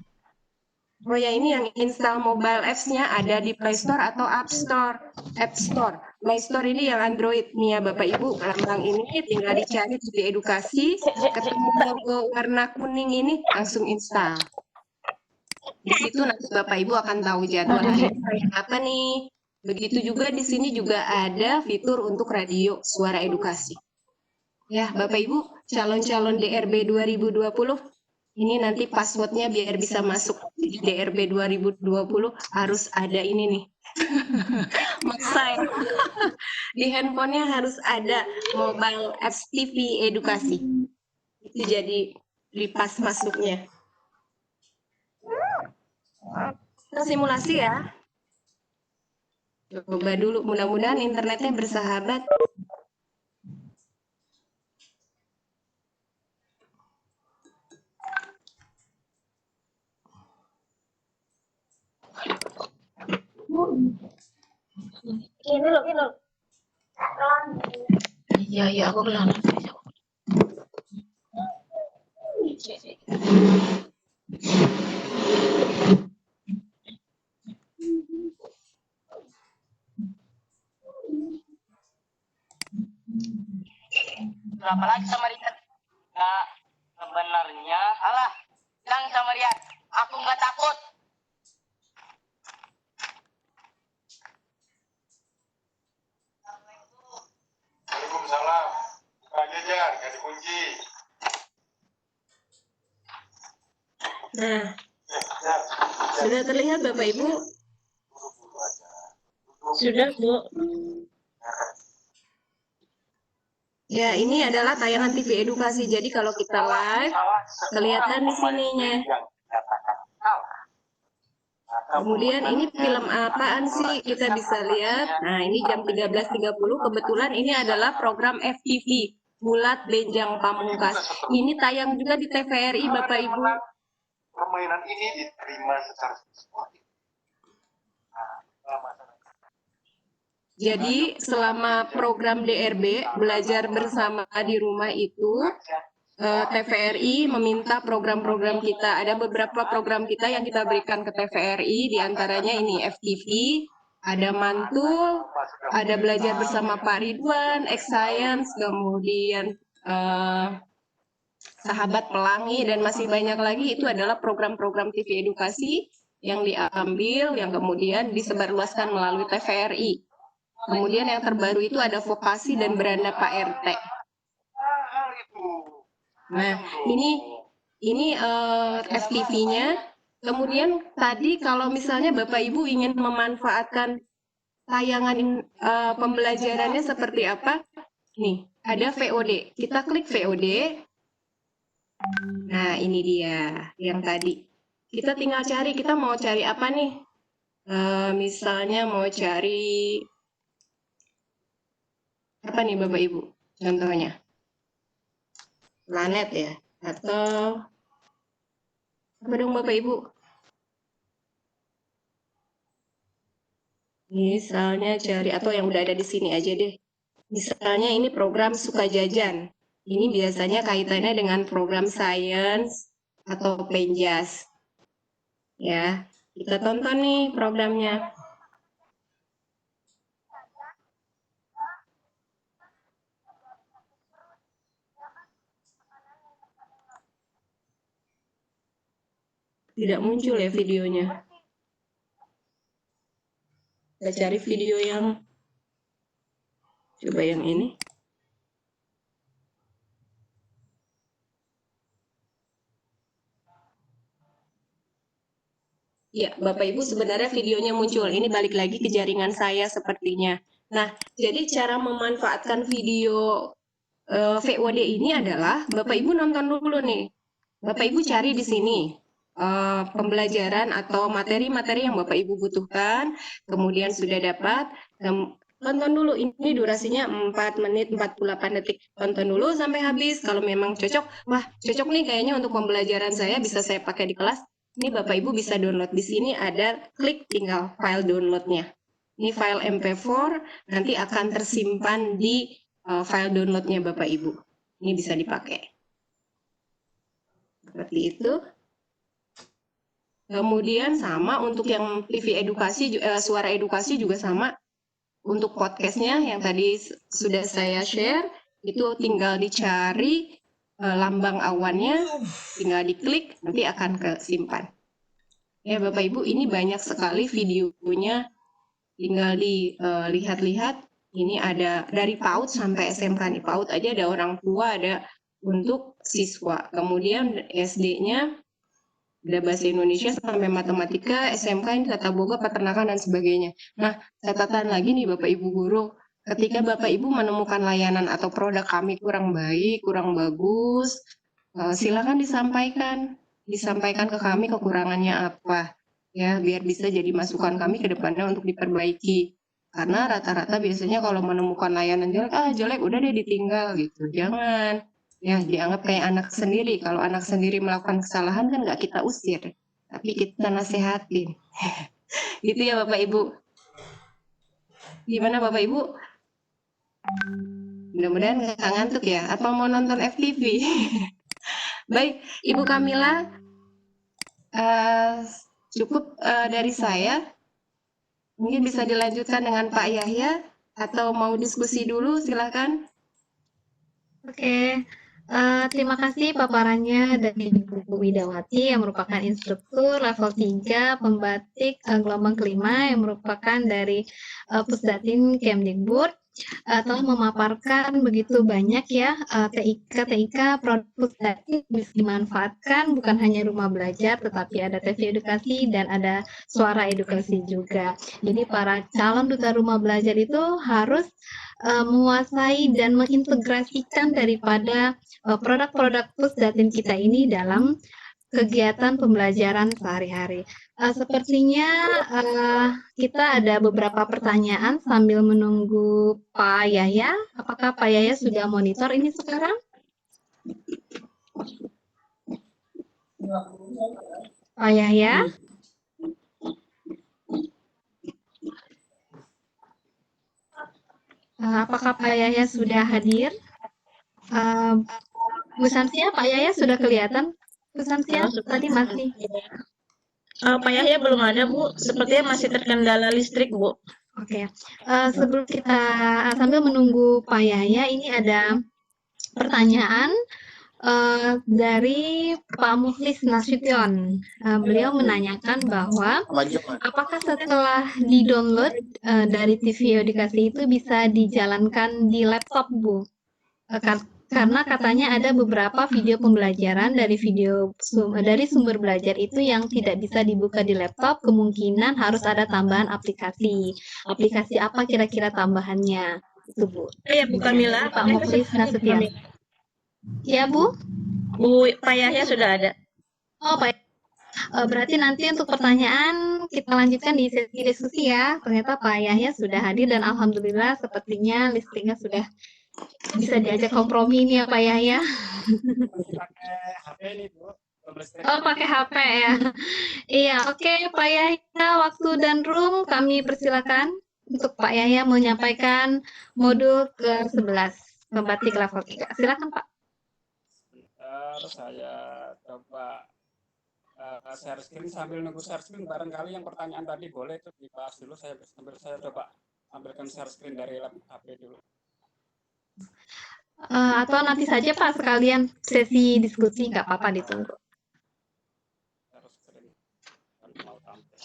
Oh ya, ini yang install mobile apps-nya ada di Play Store atau App Store. App Store. Play Store ini yang Android nih ya Bapak Ibu. Lambang ini tinggal dicari TV Edukasi, ketemu logo warna kuning ini, langsung install. Di situ nanti Bapak Ibu akan tahu jadwal kayak apa nih. Begitu juga di sini juga ada fitur untuk radio suara edukasi. Ya, Bapak Ibu, calon-calon DRB 2020, ini nanti passwordnya biar bisa masuk di DRB 2020 harus ada ini nih. Maksa ya. Di handphonenya harus ada mobile apps TV edukasi. Itu jadi di pas masuknya. Kita simulasi ya. Coba dulu, mudah-mudahan internetnya bersahabat. Gini loh. Iya, aku kelan. Berapa lagi sama Rian? Nah, sebenarnya alah, bilang sama Rian, aku nggak takut. Waalaikumsalam. Buka aja Jar, nggak dikunci. Nah, Jar, sudah terlihat Bapak Ibu? Sudah, Bu. Ya, ini adalah tayangan TV edukasi. Jadi kalau kita live, kelihatan di sininya. Kemudian ini film apaan sih? Kita bisa lihat. Nah, ini jam 13.30. Kebetulan ini adalah program FTV. Bulat Benjang Pamungkas. Ini tayang juga di TVRI, Bapak Ibu. permainan ini diterima secara sportif. Jadi selama program DRB belajar bersama di rumah itu TVRI meminta program-program kita. Ada beberapa program kita yang kita berikan ke TVRI, diantaranya ini FTV, ada Mantul, ada Belajar Bersama Pak Ridwan, X-Science, kemudian Sahabat Pelangi, dan masih banyak lagi. Itu adalah program-program TV edukasi yang diambil, yang kemudian disebarluaskan melalui TVRI. Kemudian yang terbaru itu ada Vokasi dan Beranda Pak RT. Nah, ini FTV-nya. Kemudian tadi kalau misalnya Bapak Ibu ingin memanfaatkan tayangan pembelajarannya seperti apa? Nih, ada VOD. Kita klik VOD. Nah, ini dia yang tadi. Kita tinggal cari, kita mau cari apa nih? Misalnya mau cari apa nih Bapak Ibu? Contohnya. Planet ya, atau apa dong Bapak Ibu? Misalnya cari, atau yang udah ada di sini aja deh. Misalnya ini program Suka Jajan. Ini biasanya kaitannya dengan program sains atau penjas. Ya, kita tonton nih programnya. Tidak muncul ya videonya. Kita cari video yang, coba yang ini. Ya, Bapak Ibu sebenarnya videonya muncul. Ini balik lagi ke jaringan saya sepertinya. Nah, jadi cara memanfaatkan video VOD ini adalah Bapak Ibu nonton dulu nih. Bapak Ibu cari di sini. pembelajaran atau materi-materi yang Bapak Ibu butuhkan, kemudian sudah dapat, tonton dulu, ini durasinya 4 menit 48 detik, tonton dulu sampai habis. Kalau memang cocok, wah cocok nih kayaknya untuk pembelajaran saya, bisa saya pakai di kelas, ini Bapak Ibu bisa download. Di sini ada klik tinggal file downloadnya. Ini file MP4, nanti akan tersimpan di file downloadnya Bapak Ibu. Ini bisa dipakai. Seperti itu. Kemudian sama untuk yang TV edukasi, suara edukasi juga sama. Untuk podcastnya yang tadi sudah saya share, itu tinggal dicari lambang awannya, tinggal diklik, nanti akan kesimpan. Ya Bapak Ibu, ini banyak sekali videonya, tinggal dilihat-lihat. Ini ada dari PAUD sampai SMK nih. PAUD aja ada orang tua, ada untuk siswa. Kemudian SD-nya ada bahasa Indonesia sampai matematika, SMK ini tata boga, peternakan, dan sebagainya. Nah, catatan lagi nih Bapak Ibu guru, ketika Bapak Ibu menemukan layanan atau produk kami kurang baik, kurang bagus, silakan disampaikan ke kami kekurangannya apa, ya biar bisa jadi masukan kami ke depannya untuk diperbaiki. Karena rata-rata biasanya kalau menemukan layanan jelek, udah deh ditinggal gitu. Jangan. Ya, dianggap kayak anak sendiri. Kalau anak sendiri melakukan kesalahan kan nggak kita usir, tapi kita nasehatin. Gitu ya Bapak Ibu. Gimana Bapak Ibu? Mudah-mudahan nggak ngantuk ya, atau mau nonton FTV. Baik, Ibu Kamila, cukup dari saya. Mungkin bisa dilanjutkan dengan Pak Yahya, atau mau diskusi dulu, silakan. Oke, terima kasih paparannya dari Ibu Widawati yang merupakan instruktur level 3 pembatik gelombang kelima yang merupakan dari Pusdatin Kemdikbud, telah memaparkan begitu banyak ya TIK produk Pusdatin bisa dimanfaatkan bukan hanya rumah belajar tetapi ada TV edukasi dan ada suara edukasi juga. Jadi para calon duta rumah belajar itu harus menguasai dan mengintegrasikan daripada produk-produk Pusdatin kita ini dalam kegiatan pembelajaran sehari-hari. Sepertinya kita ada beberapa pertanyaan sambil menunggu Pak Yahya. Apakah Pak Yahya sudah monitor ini sekarang? Pak Yahya? Apakah Pak Yahya sudah hadir? Bu Samsia, Pak Yahya sudah kelihatan? Bu Samsia, tadi masih. Pak Yahya belum ada, Bu. Sepertinya masih terkendala listrik, Bu. Oke, sebelum kita sambil menunggu Pak Yahya, ini ada pertanyaan dari Pak Mukhlis Nasution. Beliau menanyakan bahwa apakah setelah di-download dari TV edukasi itu bisa dijalankan di laptop, Bu? Karena katanya ada beberapa video pembelajaran dari sumber belajar itu yang tidak bisa dibuka di laptop, kemungkinan harus ada tambahan aplikasi. Aplikasi apa kira-kira tambahannya? Itu, Bu. Iya, Bu Kamila. Pak Mukhlis Nasution. Ya, Bu? Bu Pak Yahya sudah ada. Oh, Pak. Berarti nanti untuk pertanyaan kita lanjutkan di sesi diskusi ya. Ternyata Pak Yahya sudah hadir dan alhamdulillah sepertinya listriknya sudah bisa diajak kompromi nih ya Pak Yahya. Pakai HP nih Bu. Oh, pakai HP ya. Iya, oke Pak Yahya, waktu dan room kami persilakan untuk Pak Yahya menyampaikan modul ke-11 pembatik level 3. Silakan Pak. Saya coba share screen sambil nunggu share screen, barangkali yang pertanyaan tadi boleh itu dibahas dulu, saya coba ambilkan share screen dari HP dulu. Atau nanti saja Pak sekalian sesi diskusi, nggak apa-apa ditunggu. Share screen mau tampil.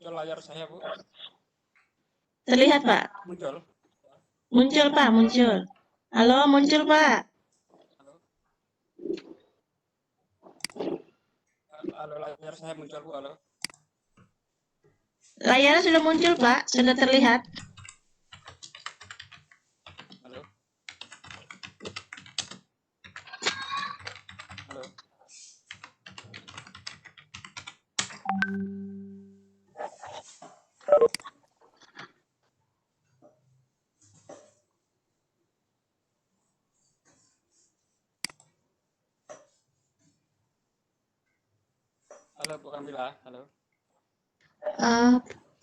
muncul layar saya, Bu. Terlihat, Pak? Muncul. Muncul, Pak, muncul. Halo, muncul, Pak. Halo. Halo, layar saya muncul, Bu. Halo. Layarnya sudah muncul, Pak. Sudah terlihat. Halo. Halo. Halo, Bu Kamila. Halo.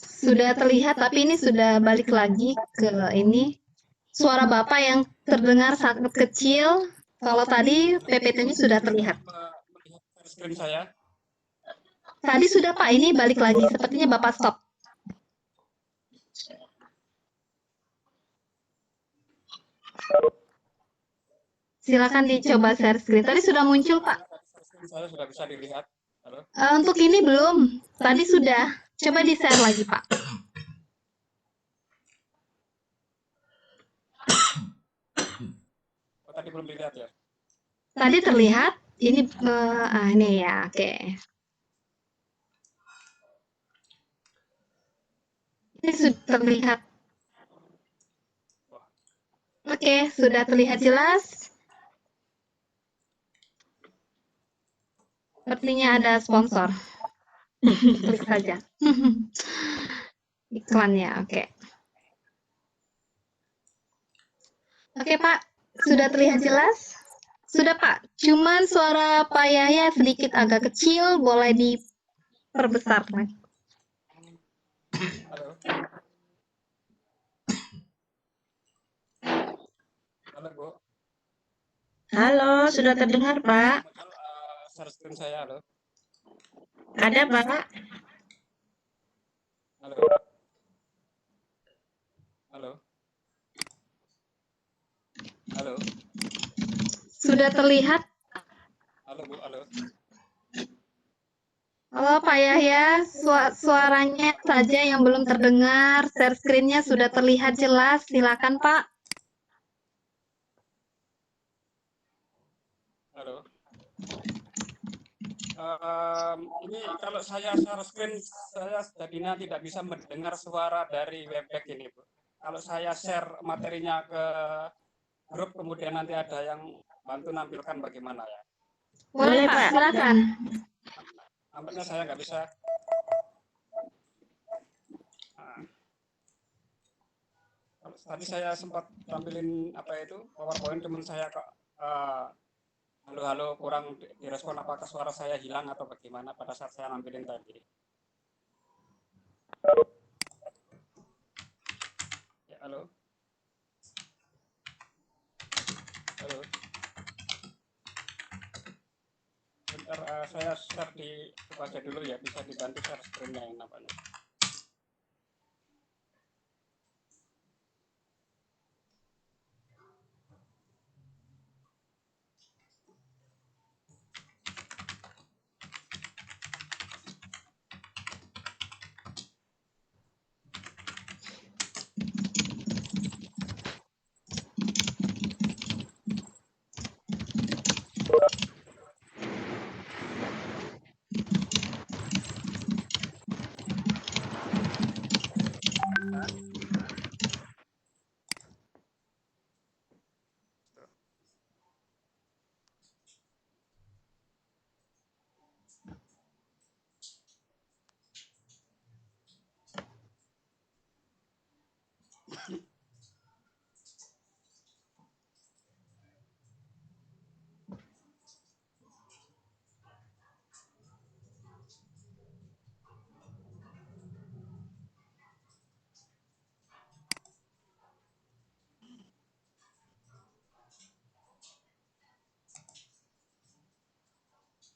Sudah terlihat, tapi ini sudah balik lagi ke ini. Suara Bapak yang terdengar sangat kecil. Kalau tadi PPT-nya sudah terlihat. Melihat share screen saya. Tadi sudah Pak, ini balik lagi. Sepertinya Bapak stop. Silakan dicoba share screen. Tadi sudah muncul Pak. Share screen saya sudah bisa dilihat. Halo. Untuk ini belum. Tadi sudah. Coba di-share lagi Pak. Oh, tadi belum dilihat ya? Tadi terlihat. Ini ini ya. Oke. Ini sudah terlihat. Oke, sudah terlihat jelas. Sepertinya ada sponsor. Klik saja. Iklannya, oke. Oke Pak, sudah terlihat jelas? Sudah Pak, cuman suara Pak Yahya sedikit agak kecil, boleh diperbesar lagi. Halo. Halo, Bu. Halo, sudah terdengar, Pak? Muncul share screen saya, halo. Ada, Pak? Halo. Halo. Halo. Sudah terlihat? Halo, Bu. Halo. Halo Pak Yahya, suaranya saja yang belum terdengar, share screen-nya sudah terlihat jelas, silakan Pak. Halo. Ini kalau saya share screen, saya jadinya tidak bisa mendengar suara dari webback ini, Bu. Kalau saya share materinya ke grup, kemudian nanti ada yang bantu nampilkan bagaimana ya. Boleh Pak, silakan. Nampaknya saya nggak bisa. Nah. Tadi saya sempat tampilin apa itu PowerPoint, teman saya kok halo kurang direspon, apakah suara saya hilang atau bagaimana pada saat saya nampilin tadi. Ya, halo. Halo. Bentar, saya share di baca dulu ya, bisa dibantu share screen-nya yang nampaknya.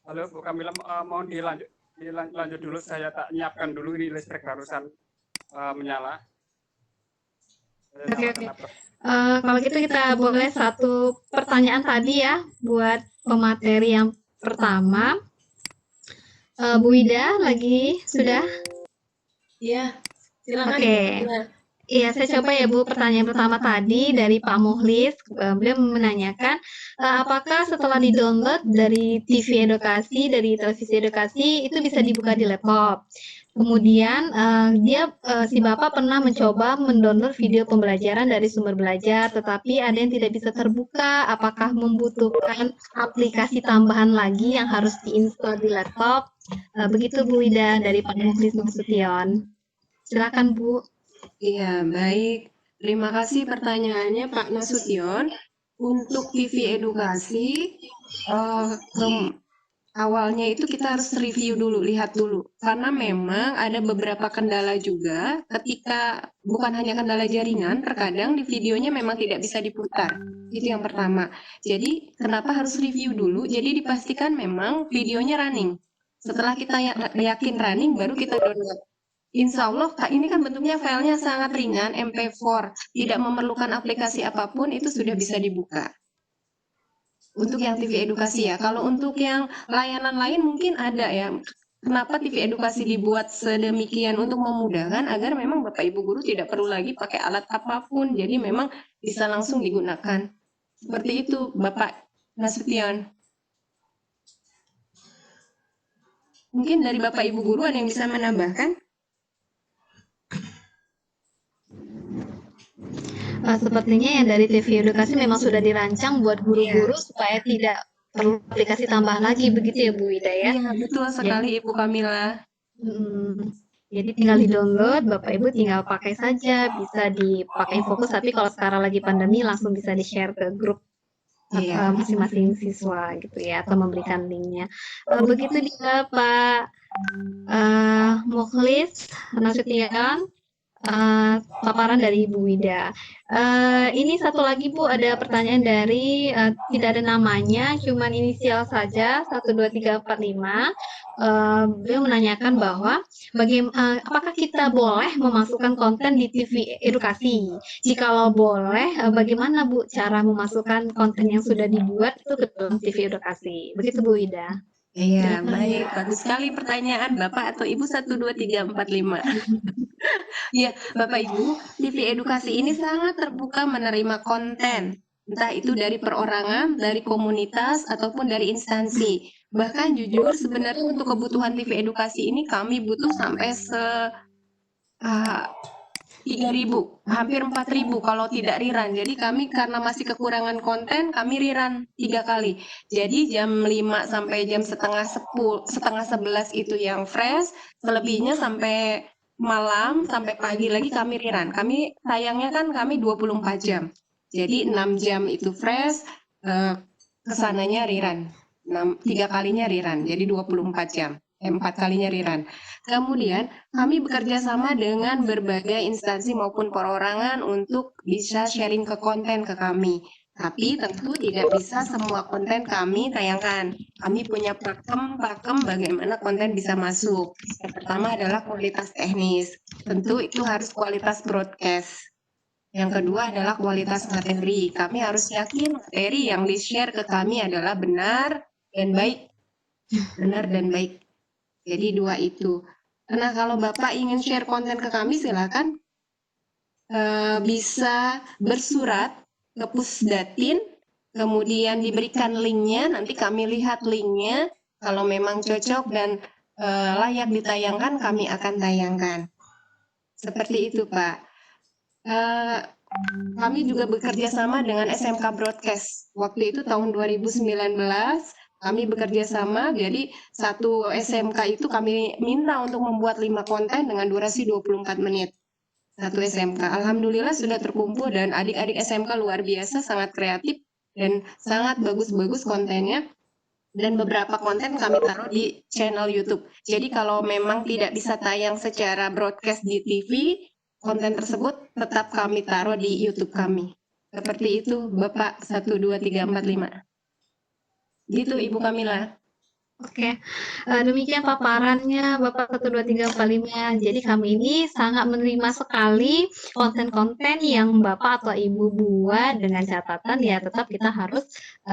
Halo, Bu Kamila, mohon dilanjut dulu, saya tak nyiapkan dulu, ini listrik barusan menyala. Oke. Kalau gitu kita boleh satu pertanyaan tadi ya buat pemateri yang pertama. Bu Ida lagi sudah? Iya, silakan Oke. Ibu Kamila. Iya, saya coba ya Bu, pertanyaan pertama tadi dari Pak Muhlis, beliau menanyakan, apakah setelah di-download dari TV edukasi, dari televisi edukasi, itu bisa dibuka di laptop? Kemudian, si Bapak pernah mencoba mendownload video pembelajaran dari sumber belajar, tetapi ada yang tidak bisa terbuka, apakah membutuhkan aplikasi tambahan lagi yang harus diinstal di laptop? Begitu Bu Ida, dari Pak Muhlis Nasution. Silakan Bu. Iya, baik. Terima kasih pertanyaannya Pak Nasution. Untuk TV edukasi, awalnya itu kita harus review dulu, lihat dulu. Karena memang ada beberapa kendala juga ketika bukan hanya kendala jaringan, terkadang di videonya memang tidak bisa diputar. Itu yang pertama. Jadi, kenapa harus review dulu? Jadi dipastikan memang videonya running. Setelah kita yakin running, baru kita download. Insya Allah, Kak, ini kan bentuknya filenya sangat ringan, MP4, tidak memerlukan aplikasi apapun, itu sudah bisa dibuka. Untuk yang TV edukasi ya, kalau untuk yang layanan lain mungkin ada ya. Kenapa TV edukasi dibuat sedemikian untuk memudahkan agar memang Bapak Ibu guru tidak perlu lagi pakai alat apapun, jadi memang bisa langsung digunakan. Seperti itu, Bapak Nasution. Mungkin dari Bapak Ibu guru ada yang bisa menambahkan? Sepertinya yang dari TV edukasi memang sudah dirancang buat guru-guru supaya tidak perlu aplikasi tambahan lagi, begitu ya Bu Ida ya? Iya, betul sekali Ibu Kamila. Jadi tinggal di-download, Bapak Ibu tinggal pakai saja, bisa dipakai fokus, tapi kalau sekarang lagi pandemi langsung bisa di-share ke grup masing-masing siswa gitu ya, atau memberikan linknya. Begitu dia Pak Mukhlis Nasution. Paparan dari Ibu Wida. Ini satu lagi Bu, ada pertanyaan dari tidak ada namanya, cuman inisial saja 12345. Beliau menanyakan bahwa apakah kita boleh memasukkan konten di TV edukasi? Jikalau boleh, bagaimana Bu cara memasukkan konten yang sudah dibuat itu ke dalam TV edukasi? Begitu Bu Wida. Iya, baik. Bagus sekali pertanyaan Bapak atau Ibu 12345. Ya, Bapak Ibu, TV edukasi ini sangat terbuka menerima konten, entah itu dari perorangan, dari komunitas, ataupun dari instansi. Bahkan jujur sebenarnya untuk kebutuhan TV edukasi ini kami butuh sampai 3.000, hampir 4.000 kalau tidak rerun. Jadi kami karena masih kekurangan konten, kami rerun 3 kali. Jadi jam 5 sampai jam setengah 11 itu yang fresh, selebihnya sampai malam, sampai pagi lagi kami rerun. Kami sayangnya kan kami 24 jam. Jadi 6 jam itu fresh, kesananya rerun. 3 kalinya rerun, jadi 24 jam. 4 kalinya rerun. Kemudian kami bekerja sama dengan berbagai instansi maupun perorangan untuk bisa sharing ke konten ke kami. Tapi tentu tidak bisa semua konten kami tayangkan. Kami punya pakem bagaimana konten bisa masuk. Yang pertama adalah kualitas teknis. Tentu itu harus kualitas broadcast. Yang kedua adalah kualitas materi. Kami harus yakin materi yang di-share ke kami adalah benar dan baik. Benar dan baik. Jadi 2 itu. Nah, kalau Bapak ingin share konten ke kami, silakan bisa bersurat ke Pusdatin, kemudian diberikan linknya, nanti kami lihat linknya, kalau memang cocok dan layak ditayangkan, kami akan tayangkan. Seperti itu, Pak. Kami juga bekerja sama dengan SMK Broadcast. Waktu itu tahun 2019, kami bekerja sama, jadi satu SMK itu kami minta untuk membuat 5 konten dengan durasi 24 menit. Satu SMK. Alhamdulillah sudah terkumpul dan adik-adik SMK luar biasa, sangat kreatif dan sangat bagus-bagus kontennya. Dan beberapa konten kami taruh di channel YouTube. Jadi kalau memang tidak bisa tayang secara broadcast di TV, konten tersebut tetap kami taruh di YouTube kami. Seperti itu, Bapak 12345. Gitu Ibu Kamila. Oke, demikian paparannya Bapak 1, 2, 3, 4, 5. Jadi kami ini sangat menerima sekali konten-konten yang Bapak atau Ibu buat dengan catatan ya tetap kita harus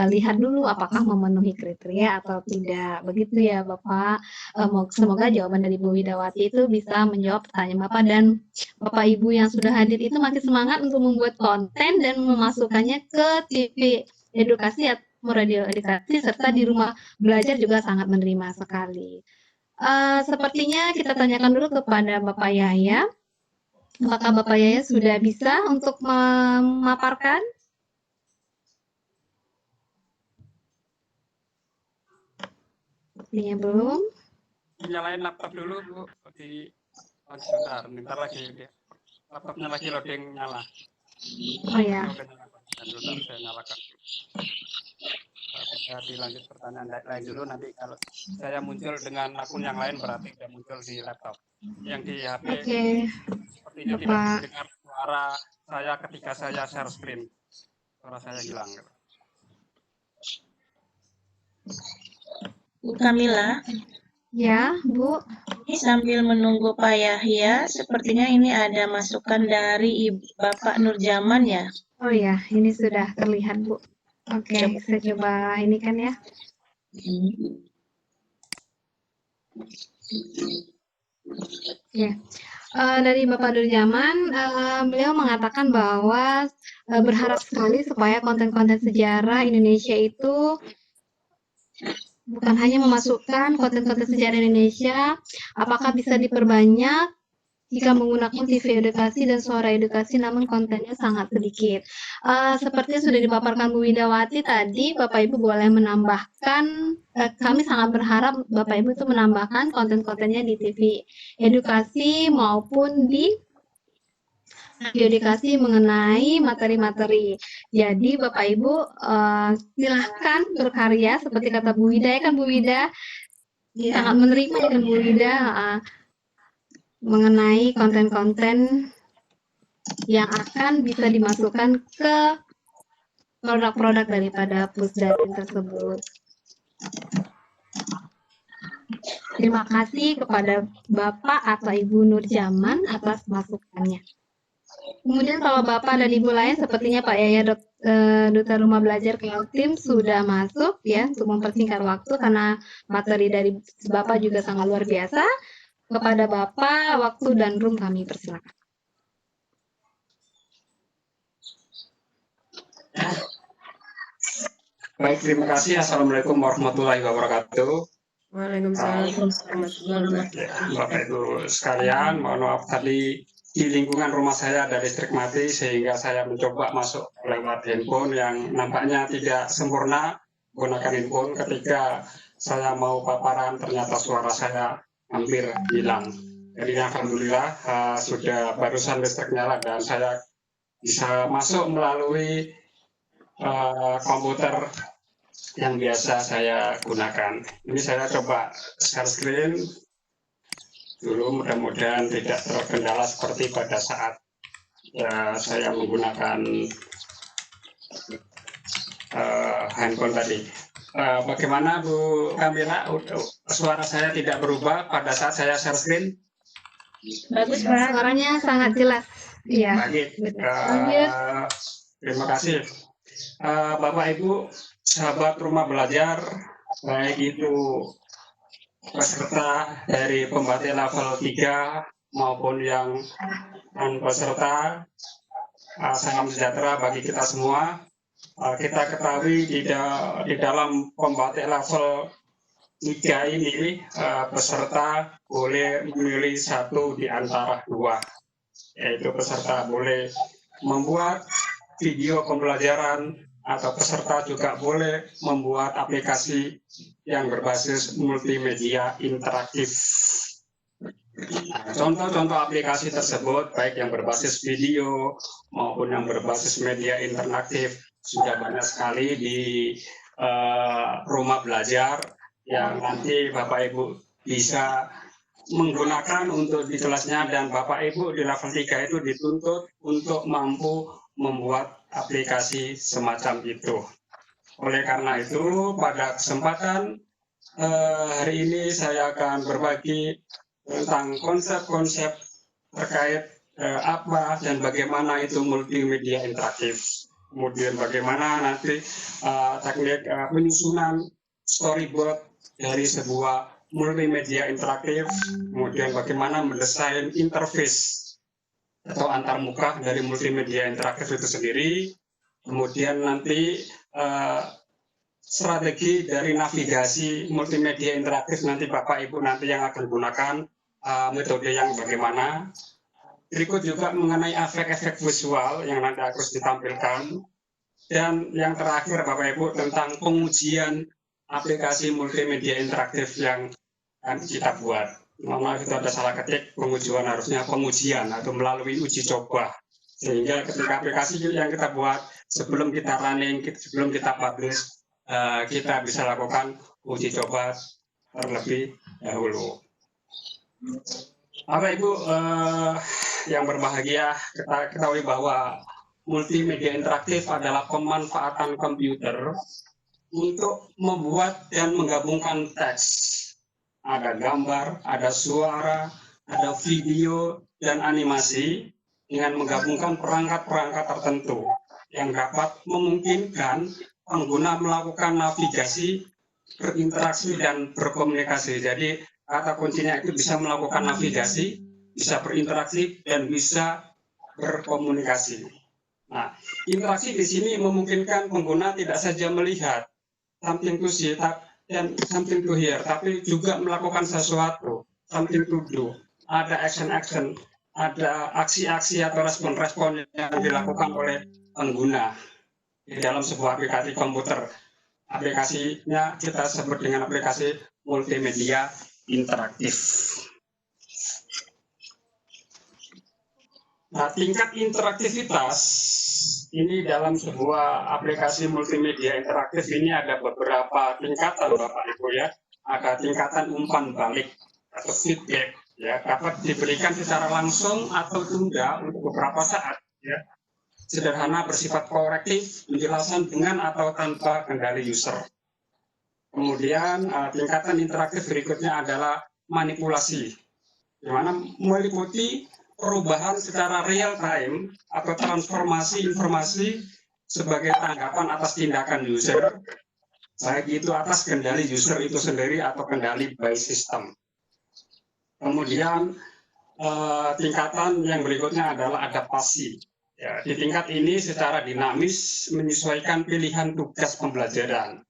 lihat dulu apakah memenuhi kriteria atau tidak. Begitu ya Bapak. Semoga jawaban dari Bu Widawati itu bisa menjawab pertanyaan Bapak dan Bapak Ibu yang sudah hadir itu makin semangat untuk membuat konten dan memasukkannya ke TV edukasi atau radio edukasi serta di rumah belajar juga sangat menerima sekali. Sepertinya kita tanyakan dulu kepada Bapak Yahya. Apakah Bapak Yahya sudah bisa untuk memaparkan? Sepertinya belum. Nyalain laptop dulu Bu, sebentar, bentar lagi dia. Laptopnya lagi loading nyala. Oh ya. Dan dulu saya nyalakan. Bisa dilanjut pertanyaan lain dulu, nanti kalau saya muncul dengan akun yang lain berarti sudah muncul di laptop. Yang di HP Oke. sepertinya tidak mendengar suara saya ketika saya share screen. Suara saya hilang. Bu Kamila, Ya, Bu. ini sambil menunggu Pak Yahya, sepertinya ini ada masukan dari Bapak Nurjaman ya. Oh ya, ini sudah terlihat Bu. Oke, saya coba ini kan ya. Oke. Dari Bapak Nurjaman, beliau mengatakan bahwa berharap sekali supaya konten-konten sejarah Indonesia itu bukan hanya memasukkan konten-konten sejarah Indonesia, apakah bisa diperbanyak jika menggunakan TV edukasi dan suara edukasi, namun kontennya sangat sedikit. Seperti sudah dipaparkan Bu Widawati tadi, Bapak Ibu boleh menambahkan, kami sangat berharap Bapak Ibu itu menambahkan konten-kontennya di TV edukasi maupun di edukasi mengenai materi-materi. Jadi Bapak Ibu silahkan berkarya seperti kata Bu Wida ya kan Bu Wida, sangat menerima dengan Bu Wida mengenai konten-konten yang akan bisa dimasukkan ke produk-produk daripada Pusdatin tersebut. Terima kasih kepada Bapak atau Ibu Nurjaman atas masukannya. Kemudian kalau Bapak dan Ibu lain sepertinya Pak Yahya Duta Rumah Belajar Kaltim sudah masuk ya untuk mempersingkat waktu karena materi dari Bapak juga sangat luar biasa. Kepada Bapak, waktu dan room kami persilakan. Baik, terima kasih. Assalamualaikum warahmatullahi wabarakatuh. Waalaikumsalam warahmatullahi wabarakatuh. Bapak Ibu sekalian, mohon maaf tadi di lingkungan rumah saya ada listrik mati sehingga saya mencoba masuk lewat handphone yang nampaknya tidak sempurna menggunakan handphone. Ketika saya mau paparan ternyata suara saya hampir hilang. Jadi alhamdulillah sudah barusan listrik nyala dan saya bisa masuk melalui komputer yang biasa saya gunakan. Ini saya coba share screen dulu, mudah-mudahan tidak terkendala seperti pada saat saya menggunakan handphone tadi. Bagaimana Bu Kamila, suara saya tidak berubah pada saat saya share screen? Bagus Pak. Suaranya sangat jelas. Iya. Baik. Terima kasih. Bapak Ibu, sahabat rumah belajar, baik itu peserta dari pembatik level 3 maupun yang non-peserta, salam sejahtera bagi kita semua. Kita ketahui di dalam pembatik level 3 ini peserta boleh memilih satu di antara dua, yaitu peserta boleh membuat video pembelajaran atau peserta juga boleh membuat aplikasi yang berbasis multimedia interaktif. Contoh-contoh aplikasi tersebut baik yang berbasis video maupun yang berbasis media interaktif sudah banyak sekali di rumah belajar yang nanti Bapak Ibu bisa menggunakan untuk di kelasnya, dan Bapak Ibu di level 3 itu dituntut untuk mampu membuat aplikasi semacam itu. Oleh karena itu pada kesempatan hari ini saya akan berbagi tentang konsep-konsep terkait apa dan bagaimana itu multimedia interaktif. Kemudian bagaimana nanti teknik penyusunan storyboard dari sebuah multimedia interaktif, kemudian bagaimana mendesain interface atau antarmuka dari multimedia interaktif itu sendiri, kemudian nanti strategi dari navigasi multimedia interaktif nanti Bapak Ibu nanti yang akan gunakan metode yang bagaimana. Berikut juga mengenai efek-efek visual yang nanti harus ditampilkan. Dan yang terakhir Bapak Ibu tentang pengujian aplikasi multimedia interaktif yang akan kita buat. Mohon maaf itu ada salah ketik, pengujian harusnya pengujian atau melalui uji coba. Sehingga ketika aplikasi yang kita buat sebelum kita running, sebelum kita publish, kita bisa lakukan uji coba terlebih dahulu. Bapak Ibu yang berbahagia, kita ketahui bahwa multimedia interaktif adalah pemanfaatan komputer untuk membuat dan menggabungkan teks. Ada gambar, ada suara, ada video, dan animasi dengan menggabungkan perangkat-perangkat tertentu yang dapat memungkinkan pengguna melakukan navigasi, berinteraksi, dan berkomunikasi. Jadi kata kuncinya itu bisa melakukan navigasi, bisa berinteraksi, dan bisa berkomunikasi. Nah, interaksi di sini memungkinkan pengguna tidak saja melihat something to see dan something to hear, tapi juga melakukan sesuatu, something to do. Ada action-action, ada aksi-aksi atau respon-respon yang dilakukan oleh pengguna di dalam sebuah aplikasi komputer. Aplikasinya kita sebut dengan aplikasi multimedia interaktif. Nah, tingkat interaktivitas ini dalam sebuah aplikasi multimedia interaktif ini ada beberapa tingkatan Bapak Ibu ya. Ada tingkatan umpan balik atau feedback ya, dapat diberikan secara langsung atau tunda untuk beberapa saat ya. Sederhana, bersifat korektif, penjelasan dengan atau tanpa kendali user. Kemudian tingkatan interaktif berikutnya adalah manipulasi, di mana meliputi perubahan secara real time atau transformasi informasi sebagai tanggapan atas tindakan user, baik itu atas kendali user itu sendiri atau kendali by system. Kemudian tingkatan yang berikutnya adalah adaptasi. Ya, di tingkat ini secara dinamis menyesuaikan pilihan tugas pembelajaran,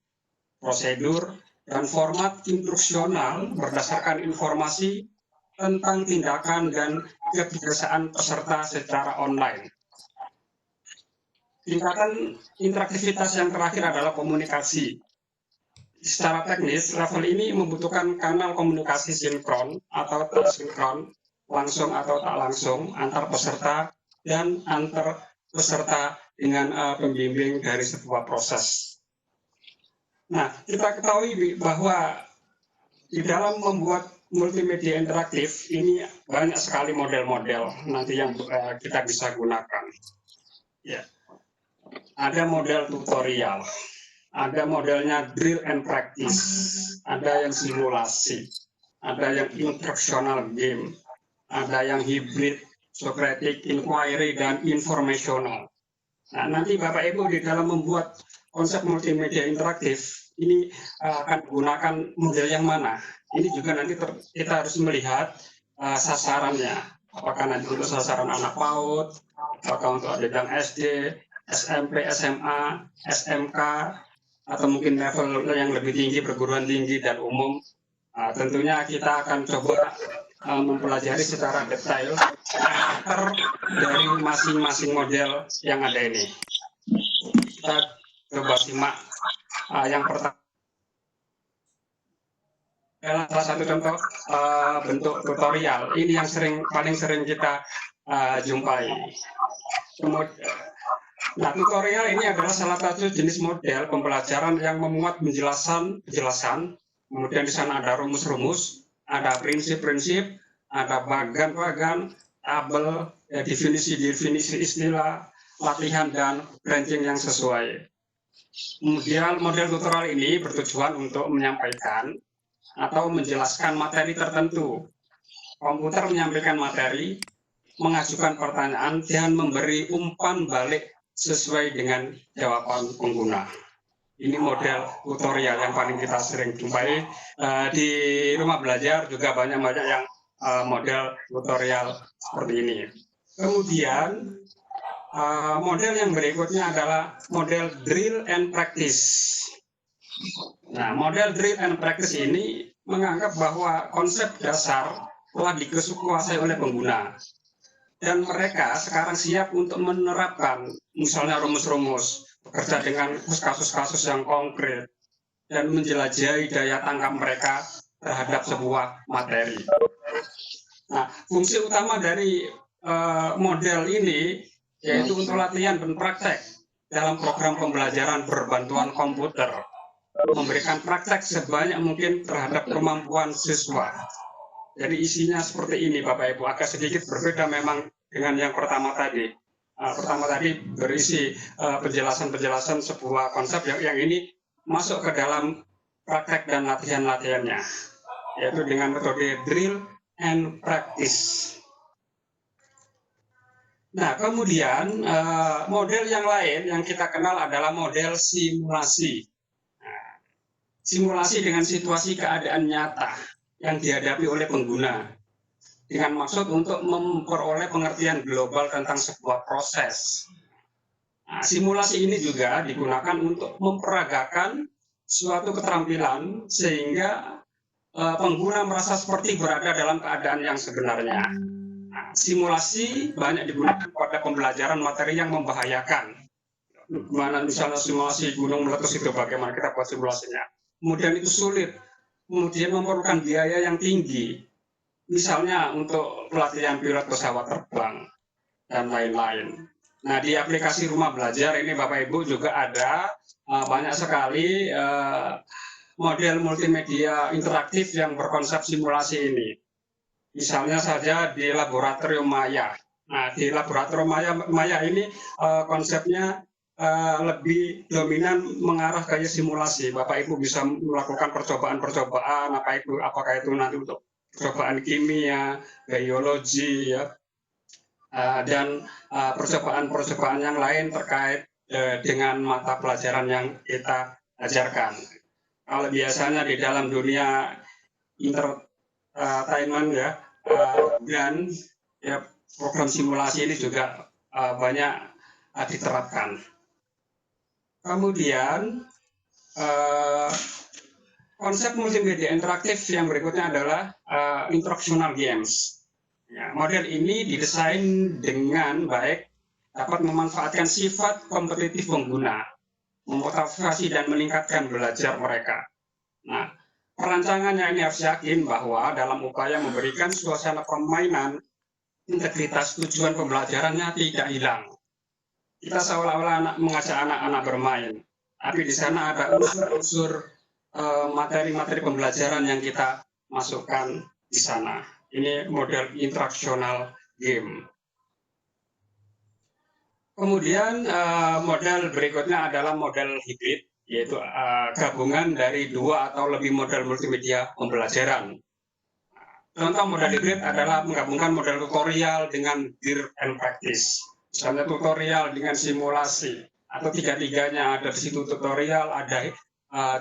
prosedur, dan format instruksional berdasarkan informasi tentang tindakan dan kebiasaan peserta secara online. Tingkatan interaktivitas yang terakhir adalah komunikasi. Secara teknis, level ini membutuhkan kanal komunikasi sinkron atau tak sinkron, langsung atau tak langsung, antar peserta dan antar peserta dengan pembimbing dari sebuah proses. Nah, kita ketahui bahwa di dalam membuat multimedia interaktif ini banyak sekali model-model nanti yang kita bisa gunakan. Ya. Ada model tutorial, ada modelnya drill and practice, ada yang simulasi, ada yang instructional game, ada yang hybrid, Socratic, inquiry, dan informational. Nah, nanti Bapak Ibu di dalam membuat konsep multimedia interaktif ini akan menggunakan model yang mana? Ini juga nanti kita harus melihat sasarannya. Apakah nanti untuk sasaran anak PAUD, apakah untuk jenjang SD, SMP, SMA, SMK, atau mungkin level yang lebih tinggi, perguruan tinggi dan umum. Tentunya kita akan coba mempelajari secara detail karakter dari masing-masing model yang ada ini. Kita coba simak yang pertama. Salah satu contoh bentuk tutorial ini yang paling sering kita jumpai. Nah, tutorial ini adalah salah satu jenis model pembelajaran yang memuat penjelasan, kemudian di sana ada rumus-rumus, ada prinsip-prinsip, ada bagan-bagan, tabel, definisi-definisi istilah, latihan dan branching yang sesuai. Kemudian model tutorial ini bertujuan untuk menyampaikan atau menjelaskan materi tertentu. Komputer menyampaikan materi, mengajukan pertanyaan, dan memberi umpan balik sesuai dengan jawaban pengguna. Ini model tutorial yang paling kita sering jumpai di rumah belajar, juga banyak-banyak yang model tutorial seperti ini. Kemudian model yang berikutnya adalah model drill and practice. Nah, model drill and practice ini menganggap bahwa konsep dasar telah dikuasai oleh pengguna. Dan mereka sekarang siap untuk menerapkan misalnya rumus-rumus, bekerja dengan kasus-kasus yang konkret, dan menjelajahi daya tangkap mereka terhadap sebuah materi. Nah, fungsi utama dari model ini yaitu untuk latihan dan praktek dalam program pembelajaran berbantuan komputer, memberikan praktek sebanyak mungkin terhadap kemampuan siswa. Jadi isinya seperti ini Bapak Ibu, agak sedikit berbeda memang dengan yang pertama tadi. Pertama tadi berisi penjelasan-penjelasan sebuah konsep, yang ini masuk ke dalam praktek dan latihan-latihannya, yaitu dengan metode drill and practice. Nah, kemudian model yang lain yang kita kenal adalah model simulasi. Simulasi dengan situasi keadaan nyata yang dihadapi oleh pengguna, dengan maksud untuk memperoleh pengertian global tentang sebuah proses. Nah, simulasi ini juga digunakan untuk memperagakan suatu keterampilan sehingga pengguna merasa seperti berada dalam keadaan yang sebenarnya. Nah, simulasi banyak digunakan pada pembelajaran materi yang membahayakan. Mana misalnya simulasi gunung meletus itu bagaimana kita buat simulasinya. Kemudian itu sulit, kemudian memerlukan biaya yang tinggi. Misalnya untuk pelatihan pilot pesawat terbang dan lain-lain. Nah, di aplikasi rumah belajar ini Bapak Ibu juga ada banyak sekali model multimedia interaktif yang berkonsep simulasi ini. Misalnya saja di laboratorium Maya. Nah, di laboratorium Maya ini konsepnya lebih dominan mengarah ke simulasi. Bapak Ibu bisa melakukan percobaan-percobaan, apakah itu nanti untuk percobaan kimia, biologi, ya, dan percobaan-percobaan yang lain terkait dengan mata pelajaran yang kita ajarkan. Kalau biasanya di dalam dunia entertainment ya, dan ya, program simulasi ini juga banyak diterapkan. Kemudian konsep multimedia interaktif yang berikutnya adalah instructional games. Ya, model ini didesain dengan baik, dapat memanfaatkan sifat kompetitif pengguna, memotivasi dan meningkatkan belajar mereka. Nah, perancangannya ini harus yakin bahwa dalam upaya memberikan suasana permainan, integritas tujuan pembelajarannya tidak hilang. Kita seolah-olah mengajak anak-anak bermain, tapi di sana ada unsur-unsur materi-materi pembelajaran yang kita masukkan di sana. Ini model instructional game. Kemudian model berikutnya adalah model hibrid, yaitu gabungan dari 2 atau lebih model multimedia pembelajaran. Contoh model hibrid adalah menggabungkan model tutorial dengan drill and practice. Misalnya tutorial dengan simulasi, atau tiga-tiganya ada di situ, tutorial, ada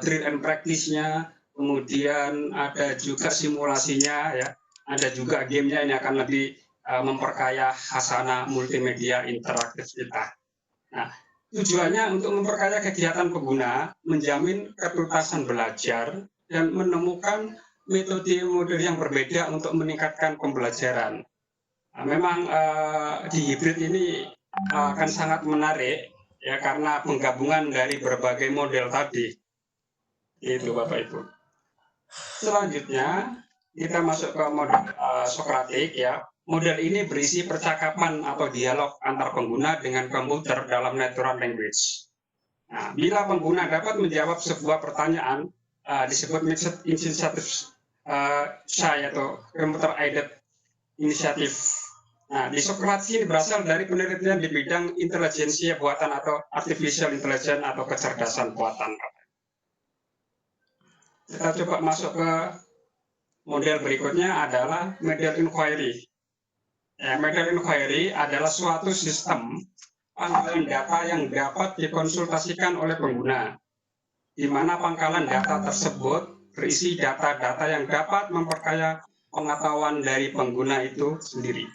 drill and practice-nya, kemudian ada juga simulasinya, ya, ada juga gamenya. Ini akan lebih memperkaya khasana multimedia interaktif kita. Nah, tujuannya untuk memperkaya kegiatan pengguna, menjamin ketuntasan belajar, dan menemukan metode-metode yang berbeda untuk meningkatkan pembelajaran. Nah, memang di hibrid ini akan sangat menarik, ya, karena penggabungan dari berbagai model tadi. Itu Bapak Ibu. Selanjutnya kita masuk ke model Sokratik, ya. Model ini berisi percakapan atau dialog antar pengguna dengan komputer dalam natural language. Nah, bila pengguna dapat menjawab sebuah pertanyaan, disebut mixed initiative atau computer aided initiative. Nah, di Sokrates ini berasal dari penelitian di bidang intelijensia buatan atau artificial intelligence atau kecerdasan buatan. Kita coba masuk ke model berikutnya adalah model inquiry. Ya, model inquiry adalah suatu sistem pangkalan data yang dapat dikonsultasikan oleh pengguna, di mana pangkalan data tersebut berisi data-data yang dapat memperkaya pengetahuan dari pengguna itu sendiri.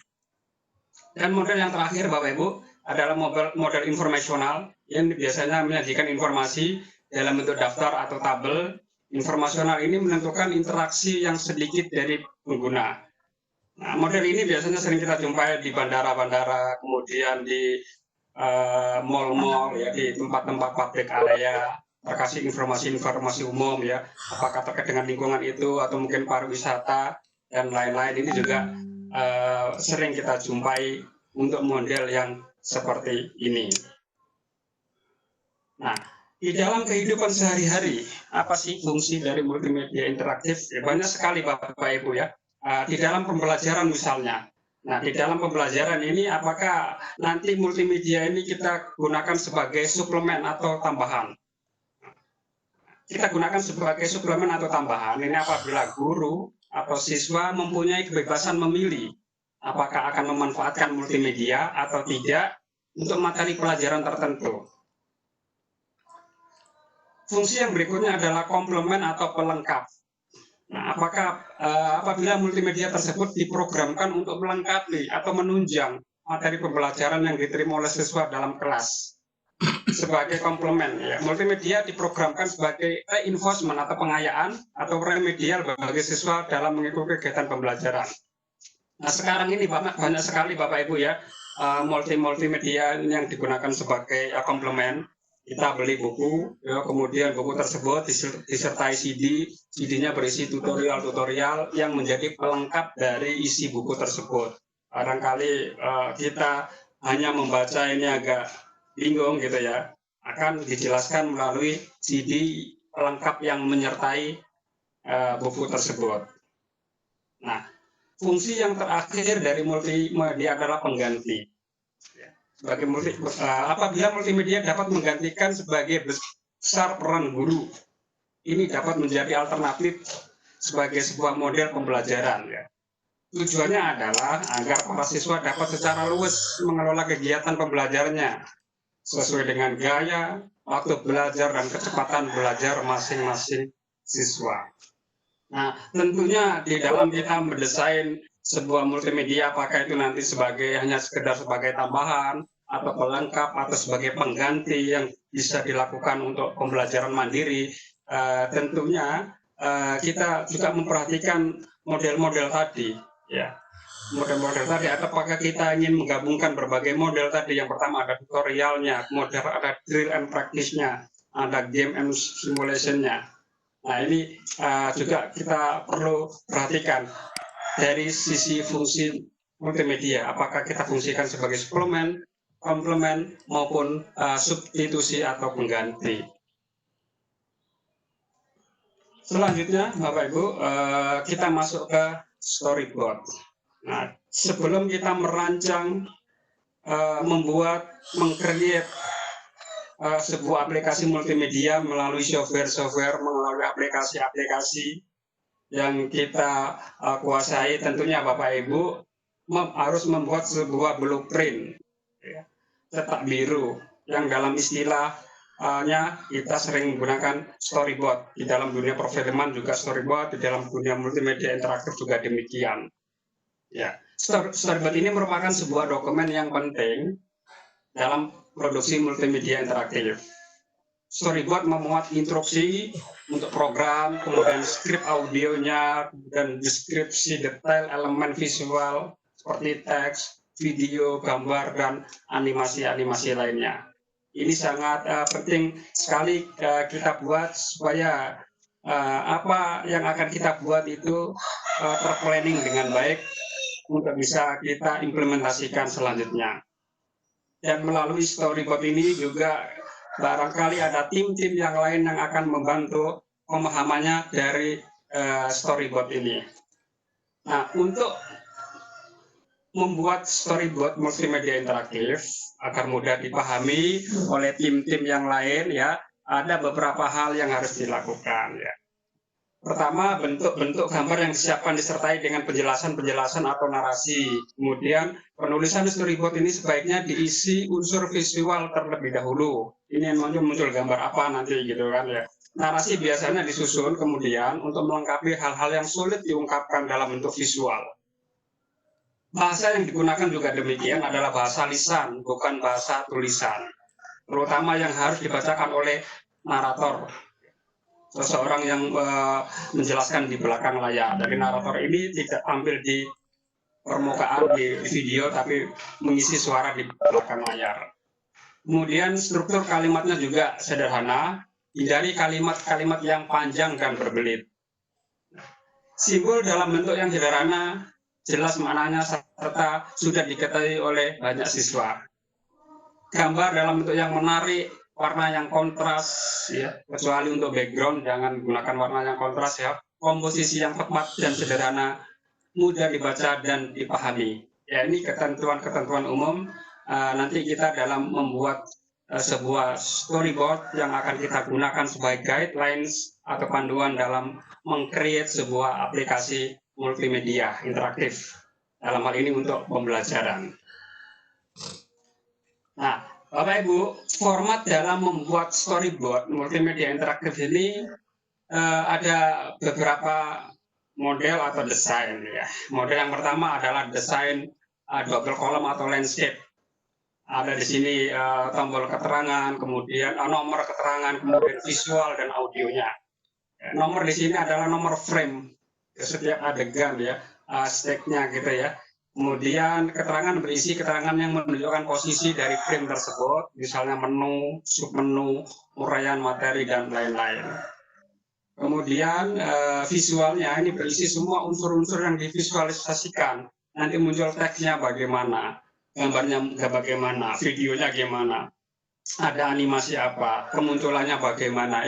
Dan model yang terakhir, Bapak Ibu, adalah model informasional yang biasanya menyajikan informasi dalam bentuk daftar atau tabel. Informasional ini menentukan interaksi yang sedikit dari pengguna. Nah, model ini biasanya sering kita jumpai di bandara-bandara, kemudian di mall-mall, ya, di tempat-tempat public area, terkasih informasi-informasi umum, ya, apakah terkait dengan lingkungan itu atau mungkin pariwisata dan lain-lain. Ini juga sering kita jumpai untuk model yang seperti ini. Nah, di dalam kehidupan sehari-hari, apa sih fungsi dari multimedia interaktif? Ya, banyak sekali Bapak Ibu, ya. Di dalam pembelajaran misalnya. Nah, di dalam pembelajaran ini apakah nanti multimedia ini kita gunakan sebagai suplemen atau tambahan? Kita gunakan sebagai suplemen atau tambahan ini apabila guru atau siswa mempunyai kebebasan memilih apakah akan memanfaatkan multimedia atau tidak untuk materi pelajaran tertentu. Fungsi yang berikutnya adalah komplement atau pelengkap. Nah, apakah apabila multimedia tersebut diprogramkan untuk melengkapi atau menunjang materi pembelajaran yang diterima oleh siswa dalam kelas sebagai komplement, ya. Multimedia diprogramkan sebagai reinforcement atau pengayaan atau remedial bagi siswa dalam mengikuti kegiatan pembelajaran. Nah, sekarang ini banyak sekali Bapak Ibu, ya, multimedia yang digunakan sebagai komplement. Kita beli buku, ya, kemudian buku tersebut disertai CD-nya berisi tutorial-tutorial yang menjadi pelengkap dari isi buku tersebut. Barangkali kita hanya membaca ini agak bingung gitu, ya, akan dijelaskan melalui CD pelengkap yang menyertai buku tersebut. Nah, fungsi yang terakhir dari multimedia adalah pengganti. Apabila multimedia dapat menggantikan sebagai besar peran guru, ini dapat menjadi alternatif sebagai sebuah model pembelajaran, ya. Tujuannya adalah agar para siswa dapat secara luas mengelola kegiatan pembelajarannya sesuai dengan gaya, waktu belajar, dan kecepatan belajar masing-masing siswa. Nah, tentunya di dalam kita mendesain sebuah multimedia, apakah itu nanti hanya sekedar sebagai tambahan atau pelengkap atau sebagai pengganti yang bisa dilakukan untuk pembelajaran mandiri, tentunya kita juga memperhatikan model-model tadi, ya. Model-model tadi, apakah kita ingin menggabungkan berbagai model tadi. Yang pertama ada tutorialnya, kemudian ada drill and practice-nya, ada game and simulation-nya. Nah, ini juga kita perlu perhatikan dari sisi fungsi multimedia, apakah kita fungsikan sebagai suplemen, komplement, maupun substitusi atau pengganti. Selanjutnya, Bapak Ibu, kita masuk ke storyboard. Nah, sebelum kita merancang, mengcreate sebuah aplikasi multimedia melalui software, melalui aplikasi-aplikasi yang kita kuasai, tentunya Bapak Ibu harus membuat sebuah blueprint, ya, cetak biru, yang dalam istilahnya kita sering menggunakan storyboard. Di dalam dunia perfilman juga storyboard, di dalam dunia multimedia interaktif juga demikian. Ya, storyboard ini merupakan sebuah dokumen yang penting dalam produksi multimedia interaktif. Storyboard memuat instruksi untuk program, kemudian skrip audionya, dan deskripsi detail elemen visual seperti teks, video, gambar, dan animasi-animasi lainnya. Ini sangat penting sekali kita buat supaya apa yang akan kita buat itu terplanning dengan baik untuk bisa kita implementasikan selanjutnya. Dan melalui storyboard ini juga barangkali ada tim-tim yang lain yang akan membantu pemahamannya dari storyboard ini. Nah, untuk membuat storyboard multimedia interaktif agar mudah dipahami oleh tim-tim yang lain, ya, ada beberapa hal yang harus dilakukan, ya. Pertama, bentuk-bentuk gambar yang disiapkan disertai dengan penjelasan-penjelasan atau narasi. Kemudian, penulisan storyboard ini sebaiknya diisi unsur visual terlebih dahulu. Ini yang muncul gambar apa nanti gitu kan ya. Narasi biasanya disusun kemudian untuk melengkapi hal-hal yang sulit diungkapkan dalam bentuk visual. Bahasa yang digunakan juga demikian adalah bahasa lisan, bukan bahasa tulisan. Terutama yang harus dibacakan oleh narator. Seseorang yang menjelaskan di belakang layar. Dari narator ini tidak tampil di permukaan di video, tapi mengisi suara di belakang layar. Kemudian struktur kalimatnya juga sederhana, hindari kalimat-kalimat yang panjang dan berbelit. Simbol dalam bentuk yang sederhana, jelas maknanya serta sudah diketahui oleh banyak siswa. Gambar dalam bentuk yang menarik, warna yang kontras, ya, kecuali untuk background jangan gunakan warna yang kontras ya. Komposisi yang tepat dan sederhana, mudah dibaca dan dipahami. Ya, ini ketentuan-ketentuan umum. Nanti kita dalam membuat sebuah storyboard yang akan kita gunakan sebagai guidelines atau panduan dalam meng-create sebuah aplikasi multimedia interaktif. Dalam hal ini untuk pembelajaran. Nah, Bapak Ibu, format dalam membuat storyboard multimedia interaktif ini ada beberapa model atau desain ya. Model yang pertama adalah desain double column atau landscape. Ada di sini tombol keterangan, kemudian nomor keterangan, kemudian visual dan audionya. Nomor di sini adalah nomor frame setiap adegan ya, stack-nya gitu ya. Kemudian keterangan berisi keterangan yang menunjukkan posisi dari frame tersebut, misalnya menu, submenu, uraian materi, dan lain-lain. Kemudian visualnya ini berisi semua unsur-unsur yang divisualisasikan. Nanti muncul teksnya bagaimana, gambarnya bagaimana, videonya gimana, ada animasi apa, kemunculannya bagaimana.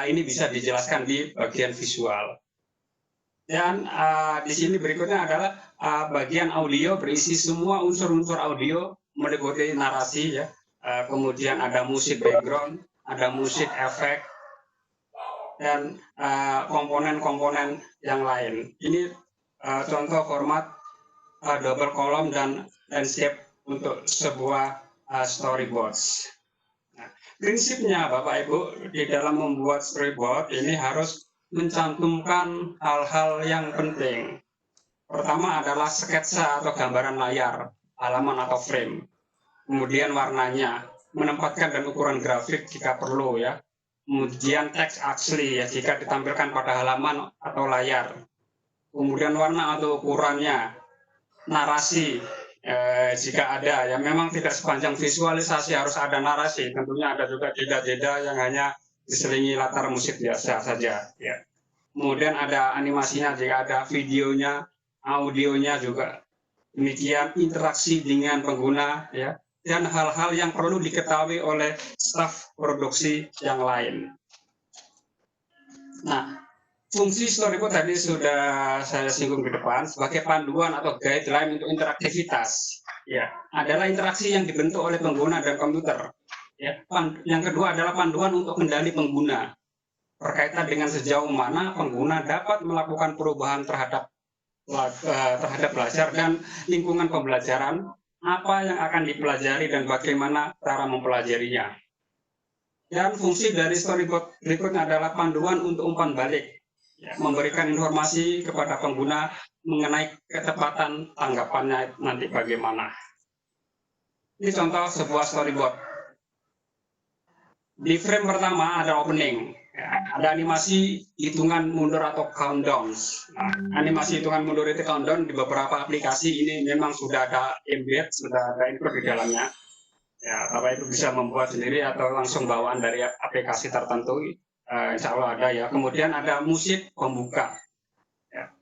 Ini bisa dijelaskan di bagian visual. Dan di sini berikutnya adalah bagian audio berisi semua unsur-unsur audio meliputi narasi ya. Kemudian ada musik background, ada musik efek dan komponen-komponen yang lain. Ini contoh format double column dan landscape untuk sebuah storyboards. Nah, prinsipnya Bapak Ibu di dalam membuat storyboard ini harus mencantumkan hal-hal yang penting. Pertama adalah sketsa atau gambaran layar, halaman atau frame. Kemudian warnanya, menempatkan dan ukuran grafik jika perlu ya. Kemudian teks asli ya jika ditampilkan pada halaman atau layar. Kemudian warna atau ukurannya, narasi jika ada ya. Memang tidak sepanjang visualisasi harus ada narasi. Tentunya ada juga jeda-jeda yang hanya diselingi latar musik biasa saja ya. Kemudian ada animasinya jika ada videonya, audionya juga demikian, interaksi dengan pengguna ya, dan hal-hal yang perlu diketahui oleh staf produksi yang lain. Nah, fungsi storyboard tadi sudah saya singgung di depan sebagai panduan atau guideline untuk interaktivitas ya, adalah interaksi yang dibentuk oleh pengguna dan komputer. Ya, yang kedua adalah panduan untuk kendali pengguna berkaitan dengan sejauh mana pengguna dapat melakukan perubahan terhadap belajar dan lingkungan pembelajaran, apa yang akan dipelajari dan bagaimana cara mempelajarinya. Dan fungsi dari storyboard berikutnya adalah panduan untuk umpan balik, ya, memberikan informasi kepada pengguna mengenai ketepatan tanggapannya nanti bagaimana. Ini contoh sebuah storyboard. Di frame pertama ada opening, ya, ada animasi hitungan mundur atau countdowns. Nah, animasi hitungan mundur itu countdown di beberapa aplikasi ini memang sudah ada embed, sudah ada include di dalamnya. Ya, Bapak Ibu bisa membuat sendiri atau langsung bawaan dari aplikasi tertentu, insya Allah ada ya. Kemudian ada musik pembuka, ya.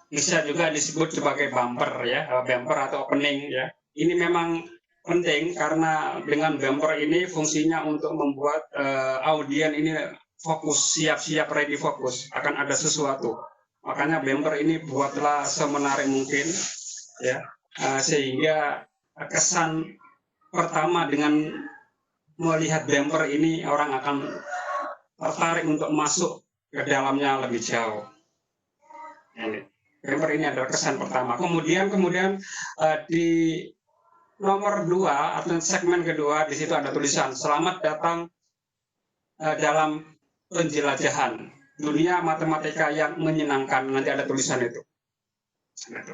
Bisa juga disebut sebagai bumper ya, bumper atau opening ya. Ini memang penting karena dengan bumper ini fungsinya untuk membuat audien ini fokus, siap-siap, ready fokus, akan ada sesuatu. Makanya bumper ini buatlah semenarik mungkin ya, sehingga kesan pertama dengan melihat bumper ini orang akan tertarik untuk masuk ke dalamnya lebih jauh. Ini gambar ini adalah kesan pertama. Kemudian di nomor 2 atau segmen kedua di situ ada tulisan selamat datang dalam penjelajahan dunia matematika yang menyenangkan. Nanti ada tulisan itu.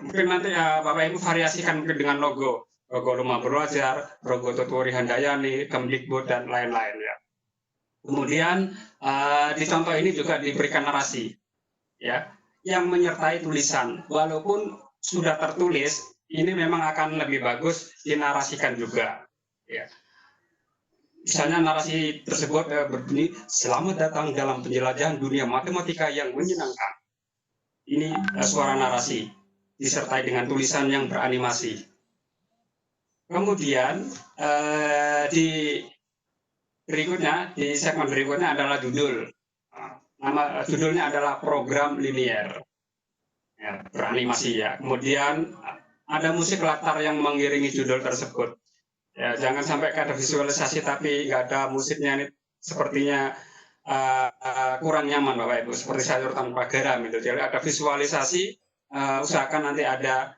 Mungkin nanti Bapak Ibu variasikan mungkin dengan logo Rumah Belajar, logo Tuturi Handayani, Kemdikbud dan lain-lain ya. Kemudian di contoh ini juga diberikan narasi ya yang menyertai tulisan. Walaupun sudah tertulis, ini memang akan lebih bagus dinarasikan juga ya. Misalnya narasi tersebut berbunyi selamat datang dalam penjelajahan dunia matematika yang menyenangkan. Ini suara narasi disertai dengan tulisan yang beranimasi. Kemudian di segmen berikutnya adalah judul. Nama judulnya adalah program linier. Ya, beranimasi ya. Kemudian ada musik latar yang mengiringi judul tersebut. Ya, jangan sampai ada visualisasi tapi nggak ada musiknya, ini sepertinya kurang nyaman Bapak Ibu, seperti sayur tanpa garam itu. Jadi ada visualisasi, usahakan nanti ada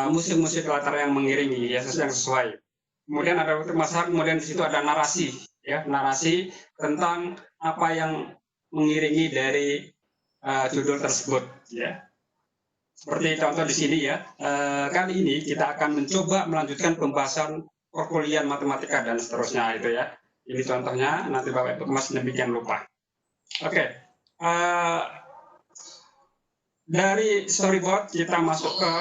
musik-musik latar yang mengiringi ya yang sesuai. Kemudian ada masalah, kemudian di situ ada narasi ya, narasi tentang apa yang mengiringi dari judul tersebut ya. Seperti contoh di sini ya, kali ini kita akan mencoba melanjutkan pembahasan perkuliahan matematika dan seterusnya itu ya. Ini contohnya, nanti Bapak Ibu Mas demikian lupa. Oke, dari storyboard kita masuk ke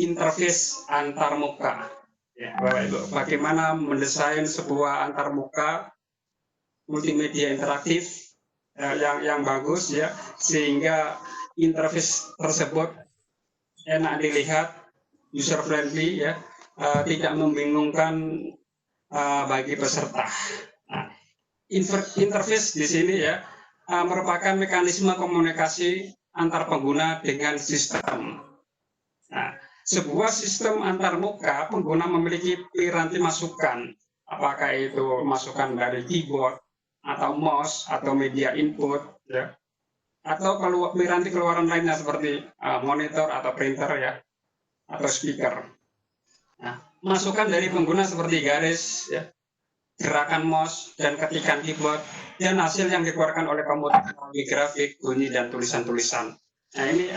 interface antarmuka. Ya, Bapak Ibu, bagaimana mendesain sebuah antarmuka multimedia interaktif yang bagus ya, sehingga interface tersebut enak dilihat, user friendly ya, tidak membingungkan bagi peserta. Nah, interface di sini ya merupakan mekanisme komunikasi antar pengguna dengan sistem. Nah, sebuah sistem antarmuka pengguna memiliki piranti masukan, apakah itu masukan dari keyboard atau mouse atau media input ya, atau piranti keluaran lainnya seperti monitor atau printer ya, atau speaker. Nah, masukan dari pengguna seperti garis, ya, gerakan mouse dan ketikan keyboard, dan hasil yang dikeluarkan oleh komputer melalui grafik, bunyi dan tulisan-tulisan. Nah, ini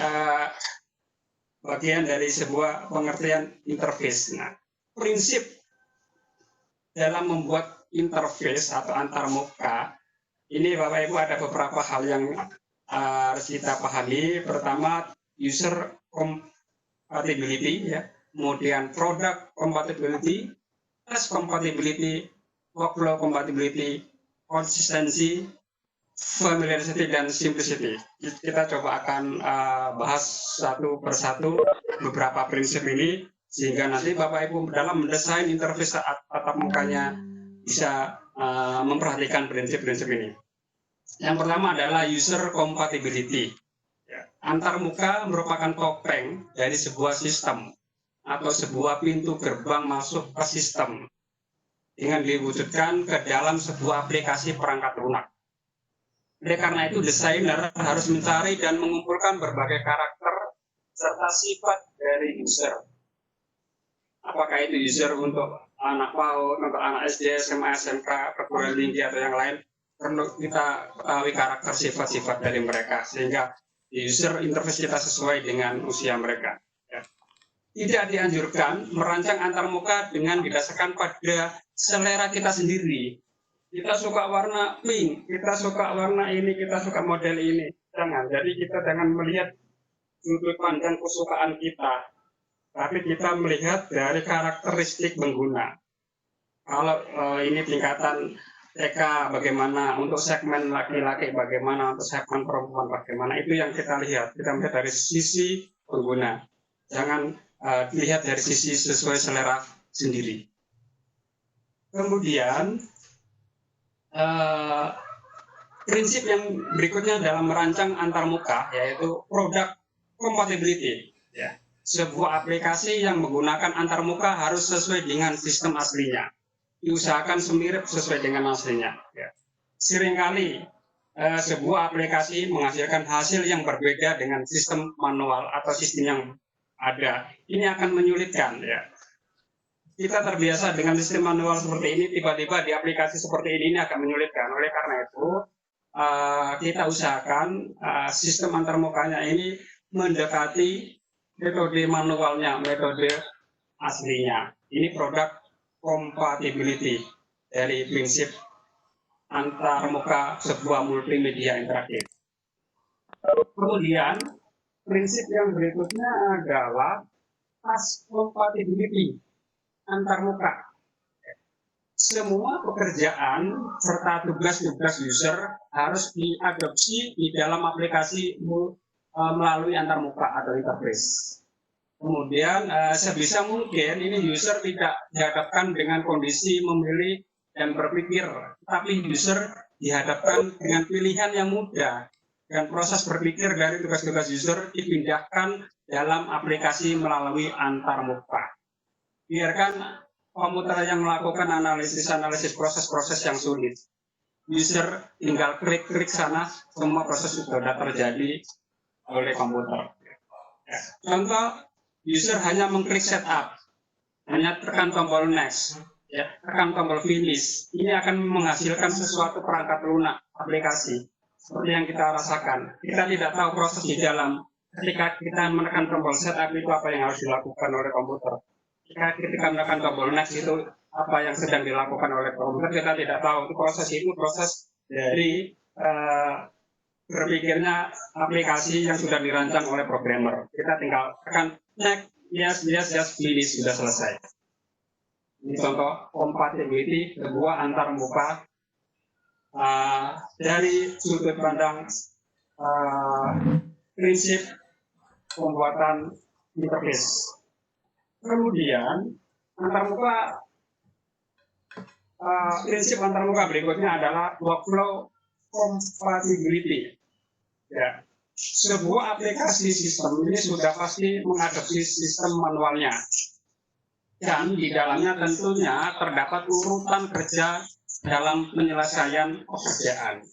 bagian dari sebuah pengertian interface. Nah, prinsip dalam membuat interface atau antarmuka ini Bapak Ibu ada beberapa hal yang harus kita pahami. Pertama, user compatibility ya, kemudian product compatibility, test compatibility, workflow compatibility, consistency, familiarity dan simplicity. Kita coba akan bahas satu persatu beberapa prinsip ini sehingga nanti Bapak Ibu dalam mendesain interface tatap mukanya bisa memperhatikan prinsip-prinsip ini. Yang pertama adalah user compatibility. Antarmuka merupakan topeng dari sebuah sistem atau sebuah pintu gerbang masuk ke sistem dengan diwujudkan ke dalam sebuah aplikasi perangkat lunak. Oleh karena itu, desainer harus mencari dan mengumpulkan berbagai karakter serta sifat dari user. Apakah itu user untuk anak PAUD, untuk anak SD, SMA, SMK, perguruan tinggi atau yang lain, perlu kita ketahui karakter sifat-sifat dari mereka sehingga user interface kita sesuai dengan usia mereka. Ya. Tidak dianjurkan merancang antarmuka dengan didasarkan pada selera kita sendiri. Kita suka warna pink, kita suka warna ini, kita suka model ini. Jangan. Jadi kita jangan melihat sudut pandang kesukaan kita, tapi kita melihat dari karakteristik pengguna. Kalau ini tingkatan TK bagaimana, untuk segmen laki-laki bagaimana, untuk segmen perempuan bagaimana, itu yang kita lihat. Kita melihat dari sisi pengguna. Jangan dilihat dari sisi sesuai selera sendiri. Kemudian prinsip yang berikutnya dalam merancang antarmuka yaitu product compatibility. Ya. Sebuah aplikasi yang menggunakan antarmuka harus sesuai dengan sistem aslinya. Diusahakan semirip sesuai dengan aslinya. Ya. seringkali sebuah aplikasi menghasilkan hasil yang berbeda dengan sistem manual atau sistem yang ada. Ini akan menyulitkan ya. Kita terbiasa dengan sistem manual seperti ini, tiba-tiba di aplikasi seperti ini akan menyulitkan. Oleh karena itu, kita usahakan sistem antarmukanya ini mendekati metode manualnya, metode aslinya. Ini produk compatibility dari prinsip antarmuka sebuah multimedia interaktif. Kemudian, prinsip yang berikutnya adalah task compatibility antarmuka. Semua pekerjaan serta tugas-tugas user harus diadopsi di dalam aplikasi melalui antarmuka atau interface. Kemudian sebisa mungkin ini user tidak dihadapkan dengan kondisi memilih dan berpikir, tapi user dihadapkan dengan pilihan yang mudah dan proses berpikir dari tugas-tugas user dipindahkan dalam aplikasi melalui antarmuka. Biarkan komputer yang melakukan analisis proses-proses yang sulit. User tinggal klik sana, semua proses sudah terjadi oleh komputer. Contoh, user hanya mengklik setup, hanya tekan tombol next, ya, tekan tombol finish. Ini akan menghasilkan sesuatu perangkat lunak aplikasi seperti yang kita rasakan. Kita tidak tahu proses di dalam. Ketika kita menekan tombol setup itu apa yang harus dilakukan oleh komputer. Ketika menekan tombol next itu apa yang sedang dilakukan oleh komputer, kita tidak tahu. Itu proses dari berpikirnya aplikasi yang sudah dirancang oleh programmer. Kita tinggal tekan next, yes, finish, sudah selesai. Ini contoh compatibility sebuah antarmuka dari sudut pandang prinsip pembuatan interface. Kemudian prinsip antarmuka berikutnya adalah workflow compatibility. Ya, sebuah aplikasi sistem ini sudah pasti mengadopsi sistem manualnya, dan di dalamnya tentunya terdapat urutan kerja dalam penyelesaian pekerjaan.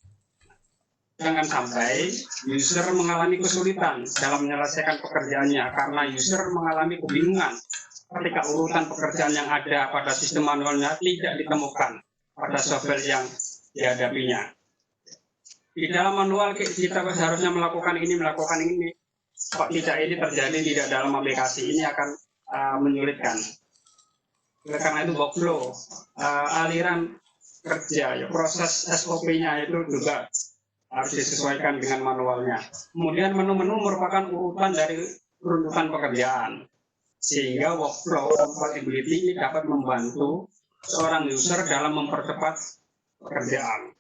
Jangan sampai user mengalami kesulitan dalam menyelesaikan pekerjaannya karena user mengalami kebingungan ketika urutan pekerjaan yang ada pada sistem manualnya tidak ditemukan pada software yang dihadapinya. Di dalam manual kita seharusnya melakukan ini. Kok ini terjadi dalam aplikasi, ini akan menyulitkan. Karena itu workflow, aliran kerja, ya, proses SOP-nya itu juga harus disesuaikan dengan manualnya. Kemudian menu-menu merupakan urutan dari runtutan pekerjaan, sehingga workflow compatibility ini dapat membantu seorang user dalam mempercepat pekerjaan.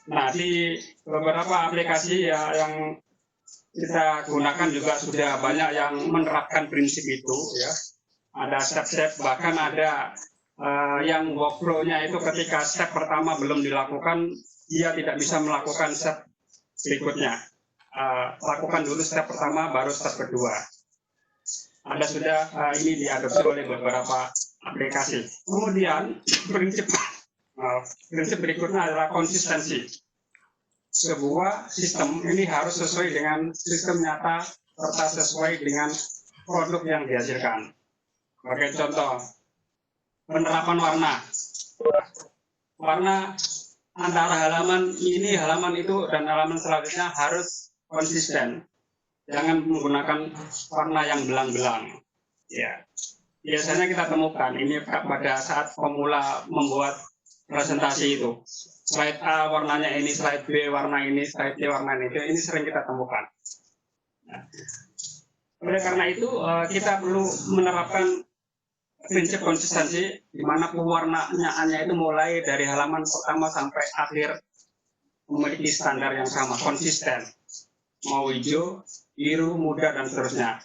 Nah, di beberapa aplikasi ya, yang kita gunakan juga sudah banyak yang menerapkan prinsip itu, ya. Ada step-step, bahkan ada yang workflow-nya itu ketika step pertama belum dilakukan, dia tidak bisa melakukan step berikutnya. Lakukan dulu step pertama, baru step kedua. Ada sudah ini diadopsi oleh beberapa aplikasi. Kemudian prinsip berikutnya adalah konsistensi. Sebuah sistem ini harus sesuai dengan sistem nyata serta sesuai dengan produk yang dihasilkan. Sebagai contoh, penerapan warna. Warna antara halaman ini, halaman itu, dan halaman selanjutnya harus konsisten. Jangan menggunakan warna yang belang-belang. Ya, biasanya kita temukan ini pada saat pemula membuat presentasi itu. Slide A warnanya ini, slide B warna ini, slide C warna ini sering kita temukan. Nah, oleh karena itu kita perlu menerapkan prinsip konsistensi, di mana pewarnaannya itu mulai dari halaman pertama sampai akhir memiliki standar yang sama, konsisten. Mau hijau, biru, muda, dan seterusnya.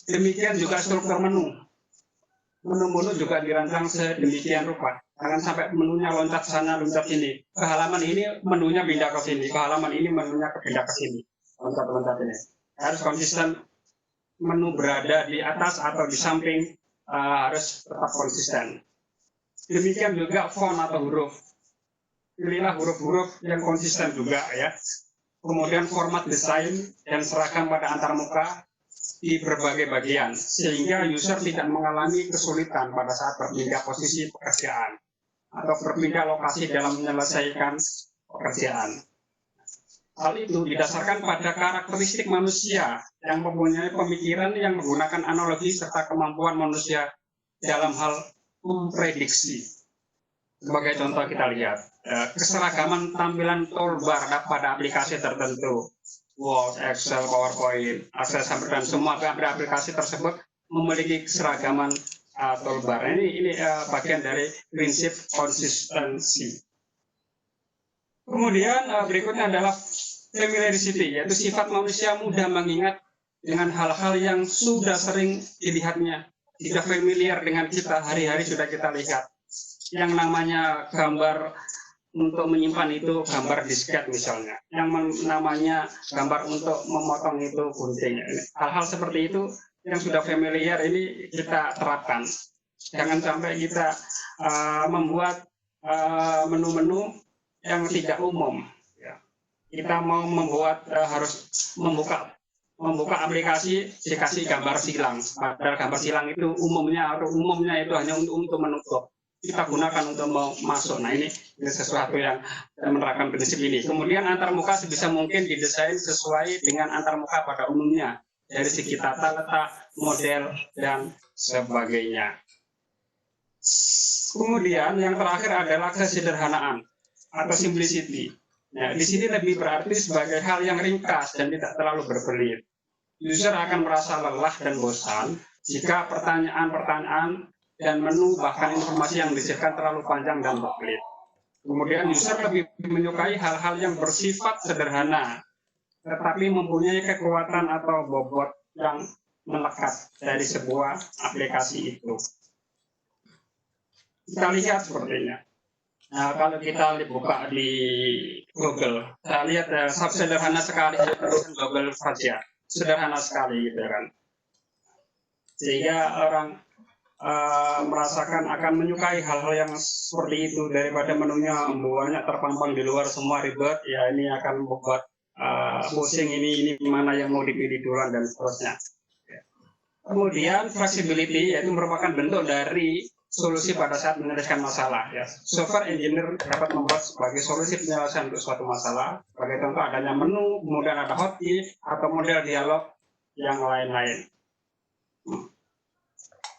Demikian juga struktur menu. Menu-menu juga dirancang sedemikian rupa. Jangan sampai menunya loncat sana, loncat sini. Ke halaman ini menunya pindah ke sini, ke halaman ini menunya pindah ke sini. Loncat-loncat ini. Harus konsisten, menu berada di atas atau di samping, harus tetap konsisten. Demikian juga font atau huruf. pilihlah huruf-huruf yang konsisten juga ya. Kemudian format desain dan seragam pada antarmuka di berbagai bagian, sehingga user tidak mengalami kesulitan pada saat berpindah posisi pekerjaan atau berpindah lokasi dalam menyelesaikan pekerjaan. Hal itu didasarkan pada karakteristik manusia yang mempunyai pemikiran yang menggunakan analogi serta kemampuan manusia dalam hal memprediksi. Sebagai contoh kita lihat, keseragaman tampilan toolbar pada aplikasi tertentu, Word, Excel, PowerPoint, Access, dan semua aplikasi tersebut memiliki keseragaman toolbar. Ini bagian dari prinsip konsistensi. Kemudian berikutnya adalah familiarity, yaitu sifat manusia mudah mengingat dengan hal-hal yang sudah sering dilihatnya, tidak familiar dengan kita, hari-hari sudah kita lihat. Yang namanya gambar untuk menyimpan itu gambar disket misalnya, yang namanya gambar untuk memotong itu gunting. Hal-hal seperti itu yang sudah familiar ini kita terapkan. Jangan sampai kita membuat menu-menu yang tidak umum. Ya. Kita mau membuat harus membuka aplikasi dikasih gambar silang. Padahal gambar silang itu umumnya itu hanya untuk menutup. Kita gunakan untuk mau masuk. Nah ini sesuatu yang menerapkan prinsip ini. Kemudian antarmuka sebisa mungkin didesain sesuai dengan antarmuka pada umumnya dari segi tata letak, model dan sebagainya. Kemudian yang terakhir adalah kesederhanaan atau simplicity. Nah, di sini lebih berarti sebagai hal yang ringkas dan tidak terlalu berbelit. User akan merasa lelah dan bosan jika pertanyaan-pertanyaan dan menu bahkan informasi yang disediakan terlalu panjang dan berbelit. Kemudian user lebih menyukai hal-hal yang bersifat sederhana, tetapi mempunyai kekuatan atau bobot yang melekat dari sebuah aplikasi itu. Kita lihat sepertinya. Nah, kalau kita buka di Google, saya lihat sederhana sekali Google saja, sederhana sekali gitu kan. Sehingga orang merasakan akan menyukai hal-hal yang seperti itu daripada menunya banyak terpampang di luar semua ribet, ya ini akan membuat pusing ini mana yang mau dipilih duluan dan seterusnya. Kemudian flexibility yaitu merupakan bentuk dari solusi pada saat menyelesaikan masalah. Ya. Software engineer dapat membuat sebagai solusi penyelesaian untuk suatu masalah. Sebagai contoh adanya menu, kemudian ada hotkey atau model dialog yang lain-lain.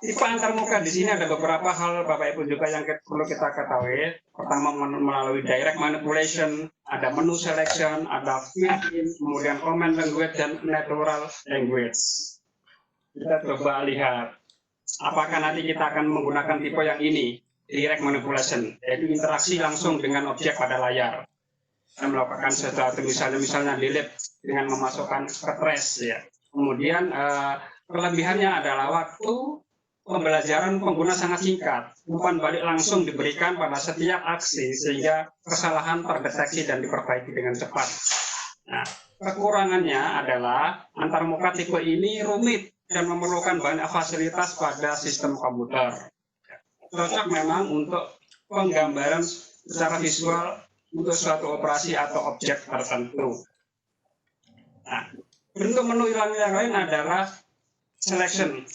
Tipe antarmuka di sini ada beberapa hal Bapak Ibu juga yang perlu kita ketahui. Pertama melalui direct manipulation, ada menu selection, ada fill-in, kemudian command language dan natural language. Kita coba lihat apakah nanti kita akan menggunakan tipe yang ini, direct manipulation, yaitu interaksi langsung dengan objek pada layar. Kita melakukan sesuatu misalnya delete dengan memasukkan ke trash ya. Kemudian kelebihannya adalah waktu pembelajaran pengguna sangat singkat, umpan balik langsung diberikan pada setiap aksi sehingga kesalahan terdeteksi dan diperbaiki dengan cepat. Nah, kekurangannya adalah antarmuka tipe ini rumit dan memerlukan banyak fasilitas pada sistem komputer. Cocok memang untuk penggambaran secara visual untuk suatu operasi atau objek tertentu. Nah, bentuk menu yang lain adalah selection.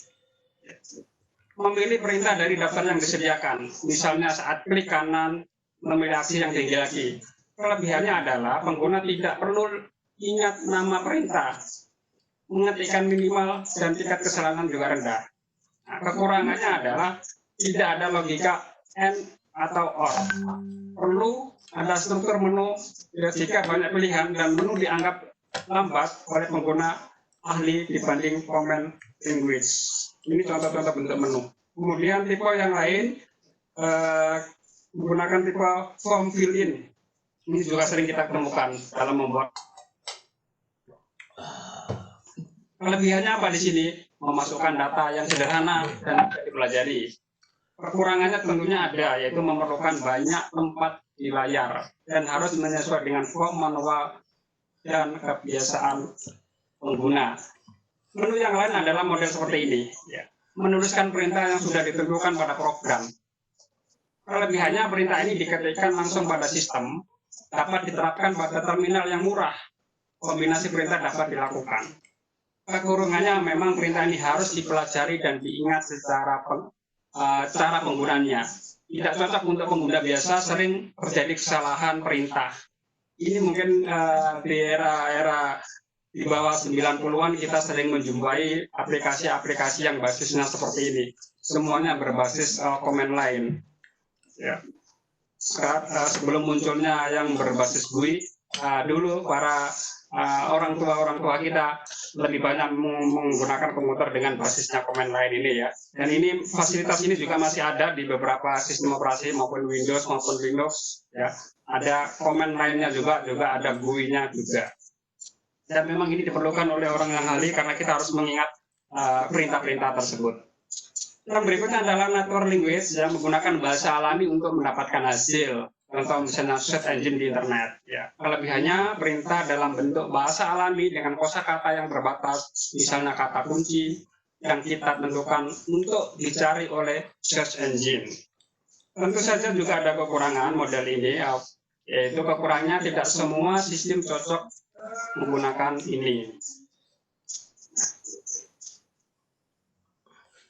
Memilih perintah dari daftar yang disediakan. Misalnya saat klik kanan, memilih aksi yang tinggi lagi. Kelebihannya adalah pengguna tidak perlu ingat nama perintah, mengetikkan minimal dan tingkat kesalahan juga rendah. Nah, kekurangannya adalah tidak ada logika AND atau OR. Perlu ada struktur menu jika banyak pilihan dan menu dianggap lambat oleh pengguna ahli dibanding command language. Ini contoh-contoh bentuk menu. Kemudian tipe yang lain menggunakan tipe form fill-in. Ini juga sering kita temukan dalam membuat. Kelebihannya apa di sini? Memasukkan data yang sederhana dan bisa dipelajari. Kekurangannya tentunya ada, yaitu memerlukan banyak tempat di layar dan harus menyesuaikan dengan form manual dan kebiasaan pengguna. Menu yang lain adalah model seperti ini. Ya. Menuliskan perintah yang sudah ditentukan pada program. Kelebihannya perintah ini diketikkan langsung pada sistem, dapat diterapkan pada terminal yang murah. Kombinasi perintah dapat dilakukan. Kekurangannya memang perintah ini harus dipelajari dan diingat secara cara penggunaannya. Tidak cocok untuk pengguna biasa, sering terjadi kesalahan perintah. Ini mungkin di era-era di bawah 90-an kita sering menjumpai aplikasi-aplikasi yang basisnya seperti ini. Semuanya berbasis command line. Ya. Sebelum munculnya yang berbasis GUI, dulu para orang tua kita lebih banyak menggunakan komputer dengan basisnya command line ini ya. Dan ini fasilitas ini juga masih ada di beberapa sistem operasi maupun Windows maupun Linux ya. Ada command line-nya juga ada GUI-nya juga. Dan memang ini diperlukan oleh orang yang ahli karena kita harus mengingat perintah-perintah tersebut. Yang berikutnya adalah network language yang menggunakan bahasa alami untuk mendapatkan hasil. Contoh misalnya search engine di internet. Ya. Kelebihannya perintah dalam bentuk bahasa alami dengan kosakata yang terbatas, misalnya kata kunci yang kita tentukan untuk dicari oleh search engine. Tentu saja juga ada kekurangan model ini, yaitu kekurangannya tidak semua sistem cocok menggunakan ini.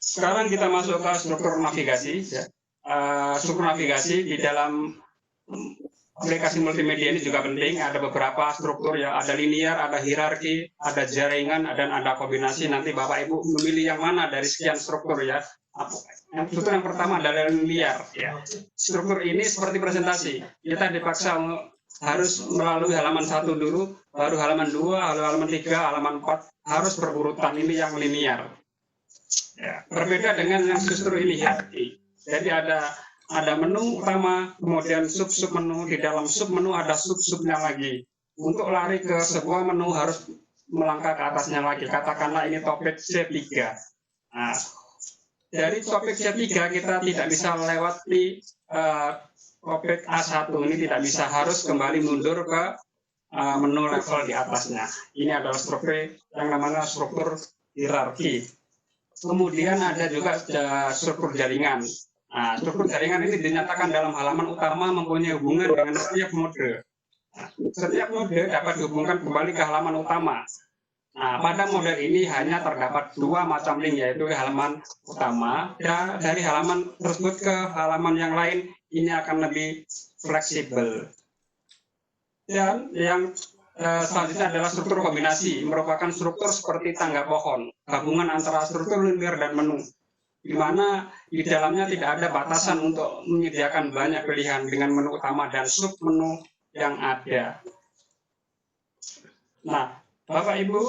Sekarang kita masuk ke struktur navigasi. Ya. Struktur navigasi di dalam aplikasi multimedia ini juga penting. Ada beberapa struktur ya, ada linear, ada hierarki, ada jaringan, dan ada kombinasi. Nanti Bapak Ibu memilih yang mana dari sekian struktur ya. Struktur yang pertama adalah linear. Ya. Struktur ini seperti presentasi. Kita dipaksa harus melalui halaman 1 dulu, baru halaman 2, halaman 3, halaman 4, harus berurutan. Ini yang linear. Ya. Berbeda dengan yang struktur ini hierarki. Jadi ada menu utama, kemudian sub-sub menu, di dalam sub menu ada sub-subnya lagi. Untuk lari ke sebuah menu harus melangkah ke atasnya lagi. Katakanlah ini topik C3. Nah, dari topik C3 kita tidak bisa lewati topik A1, ini tidak bisa, harus kembali mundur ke menu level di atasnya. Ini adalah struktur yang namanya struktur hierarki. Kemudian ada juga struktur jaringan. Nah, struktur jaringan ini dinyatakan dalam halaman utama mempunyai hubungan dengan setiap mode. Nah, setiap mode dapat dihubungkan kembali ke halaman utama. Nah, pada model ini hanya terdapat 2 macam link, yaitu halaman utama dan dari halaman tersebut ke halaman yang lain. Ini akan lebih fleksibel. Dan yang selanjutnya adalah struktur kombinasi, merupakan struktur seperti tangga pohon, gabungan antara struktur linear dan menu, di mana di dalamnya tidak ada batasan untuk menyediakan banyak pilihan dengan menu utama dan sub menu yang ada. Nah, Bapak Ibu,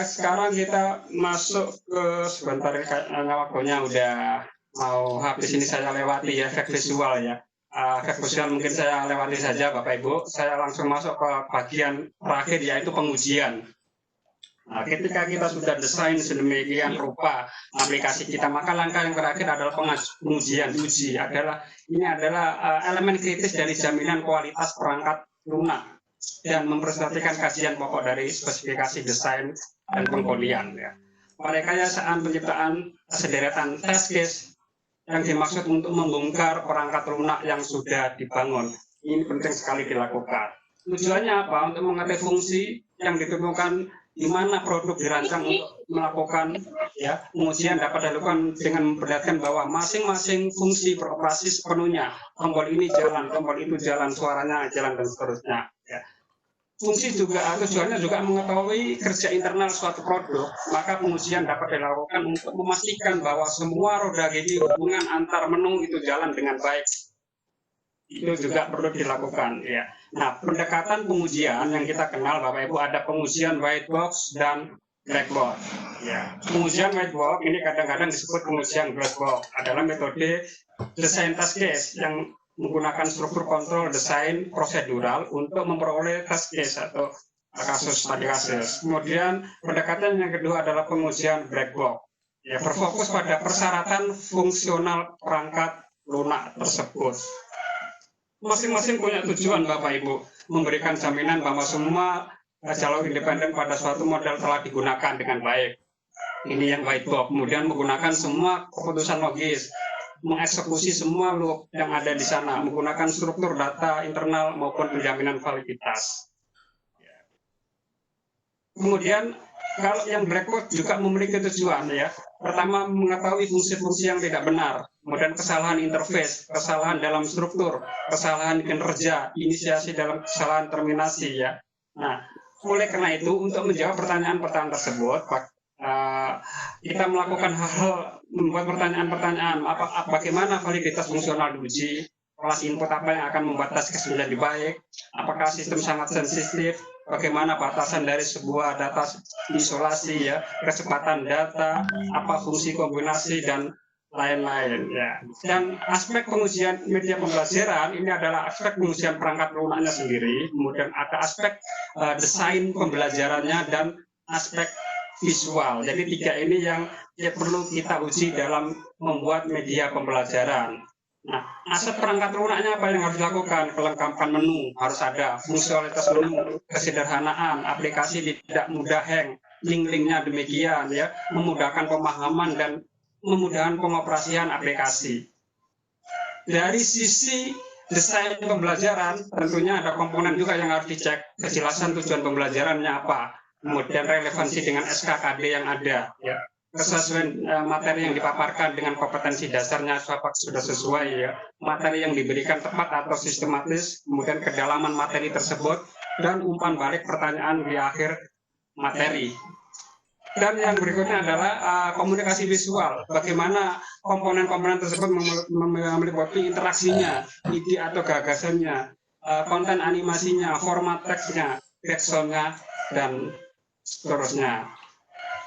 sekarang kita masuk ke sebentar, waktunya udah mau habis, ini saya lewati ya, efek visual ya. Efek visual mungkin saya lewati saja Bapak Ibu. Saya langsung masuk ke bagian terakhir, yaitu pengujian. Nah, ketika kita sudah desain sedemikian rupa aplikasi kita, maka langkah yang terakhir adalah pengujian. Uji ini adalah elemen kritis dari jaminan kualitas perangkat lunak dan mempresentasikan kajian pokok dari spesifikasi desain dan pengkodian. Ya. Rekayasaan penciptaan sederetan test case yang dimaksud untuk membongkar perangkat lunak yang sudah dibangun. Ini penting sekali dilakukan. Tujuannya apa? Untuk mengerti fungsi yang ditemukan, di mana produk dirancang untuk melakukan ya, pengujian dapat dilakukan dengan memperlihatkan bahwa masing-masing fungsi beroperasi sepenuhnya. Tombol ini jalan, tombol itu jalan, suaranya jalan, dan seterusnya. Ya. Fungsi juga, tujuannya juga mengetahui kerja internal suatu produk, maka pengujian dapat dilakukan untuk memastikan bahwa semua roda gigi hubungan antar menu itu jalan dengan baik. Itu juga perlu dilakukan. Ya. Nah, pendekatan pengujian yang kita kenal Bapak Ibu, ada pengujian white box dan black box. Ya. Pengujian white box ini kadang-kadang disebut pengujian black box, adalah metode desain test case yang menggunakan struktur kontrol desain prosedural untuk memperoleh test case atau kasus tadi kasus. Kemudian pendekatan yang kedua adalah pengujian black box. Ya, berfokus pada persyaratan fungsional perangkat lunak tersebut. Masing-masing punya tujuan Bapak Ibu, memberikan jaminan bahwa semua jalur independen pada suatu model telah digunakan dengan baik. Ini yang white box. Kemudian menggunakan semua keputusan logis mengeksekusi semua loop yang ada di sana menggunakan struktur data internal maupun penjaminan validitas. Kemudian kalau yang black box juga memiliki tujuan ya. Pertama, mengetahui fungsi-fungsi yang tidak benar, kemudian kesalahan interface, kesalahan dalam struktur, kesalahan kinerja, inisiasi dalam kesalahan terminasi ya. Nah, oleh karena itu untuk menjawab pertanyaan-pertanyaan tersebut, kita melakukan hal-hal membuat pertanyaan-pertanyaan bagaimana validitas fungsional diuji, kelas input apa yang akan membuat tes case menjadi baik, apakah sistem sangat sensitif, bagaimana batasan dari sebuah data isolasi ya, kecepatan data, apa fungsi kombinasi dan lain-lain ya. Dan aspek pengujian media pembelajaran ini adalah aspek pengujian perangkat lunaknya sendiri, kemudian ada aspek desain pembelajarannya dan aspek visual. Jadi tiga ini yang perlu kita uji dalam membuat media pembelajaran. Nah, aspek perangkat lunaknya apa yang harus dilakukan? Kelengkapan menu harus ada, fungsionalitas menu, kesederhanaan, aplikasi tidak mudah hang, link-linknya demikian ya, memudahkan pemahaman dan memudahkan pengoperasian aplikasi. Dari sisi desain pembelajaran, tentunya ada komponen juga yang harus dicek, kejelasan tujuan pembelajarannya apa, kemudian relevansi dengan SKKD yang ada ya. Kesesuaian materi yang dipaparkan dengan kompetensi dasarnya sudah sesuai ya, materi yang diberikan tepat atau sistematis, kemudian kedalaman materi tersebut dan umpan balik pertanyaan di akhir materi. Dan yang berikutnya adalah komunikasi visual, bagaimana komponen-komponen tersebut meliputi interaksinya, ide atau gagasannya, konten animasinya, format teksnya, backsound-nya dan seterusnya.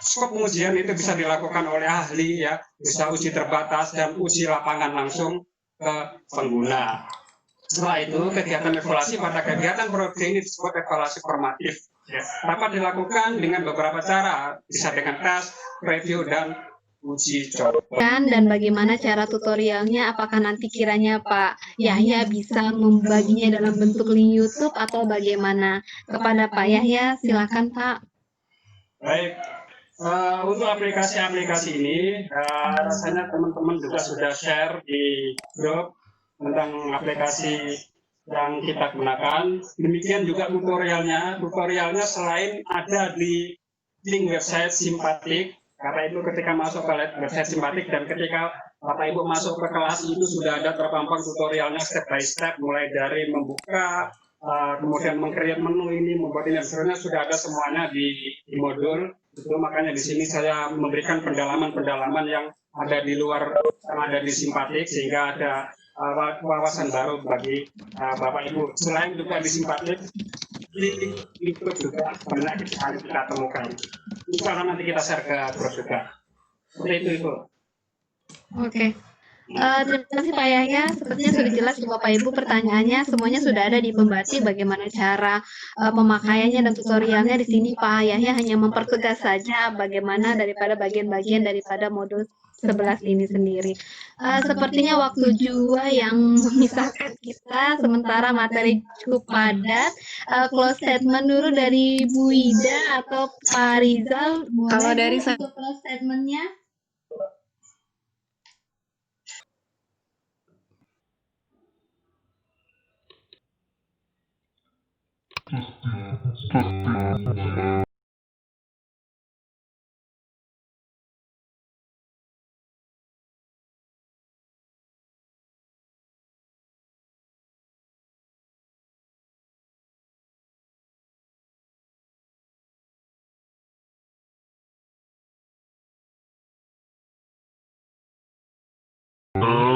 Skop pengujian itu bisa dilakukan oleh ahli ya, bisa uji terbatas dan uji lapangan langsung ke pengguna. Setelah itu kegiatan evaluasi pada kegiatan proyek ini disebut evaluasi formatif. Ya. Dapat dilakukan dengan beberapa cara, bisa dengan tes, review dan uji coba. Dan bagaimana cara tutorialnya? Apakah nanti kiranya Pak Yahya bisa membaginya dalam bentuk link YouTube atau bagaimana? Kepada Pak Yahya, silakan Pak. Baik. Untuk aplikasi-aplikasi ini, rasanya teman-teman juga sudah share di grup tentang aplikasi yang kita gunakan. Demikian juga tutorialnya. Tutorialnya selain ada di link website Simpatik, karena itu ketika masuk ke website Simpatik dan ketika Bapak Ibu masuk ke kelas itu sudah ada terpampang tutorialnya step by step, mulai dari membuka, kemudian meng-create menu ini, membuat ini, sebenarnya sudah ada semuanya di modul. Itu makanya di sini saya memberikan pendalaman-pendalaman yang ada di luar, yang ada di Simpatik, sehingga ada wawasan baru bagi Bapak Ibu. Selain juga di Simpatik, di YouTube juga banyak sekali kita temukan. Insya Allah nanti kita share ke grup juga. Seperti itu, Ibu. Oke. Terima kasih Pak Yahya. Sepertinya sudah jelas Bapak Ibu pertanyaannya, semuanya sudah ada di Pembati bagaimana cara pemakaiannya dan tutorialnya. Di sini Pak Yahya hanya mempertegas saja bagaimana daripada bagian-bagian daripada modul 11 ini sendiri. Sepertinya waktu juga yang memisahkan kita, sementara materi cukup padat. Close statement dulu dari Bu Ida atau Pak Rizal. Kalau dari saya, untuk close statement-nya.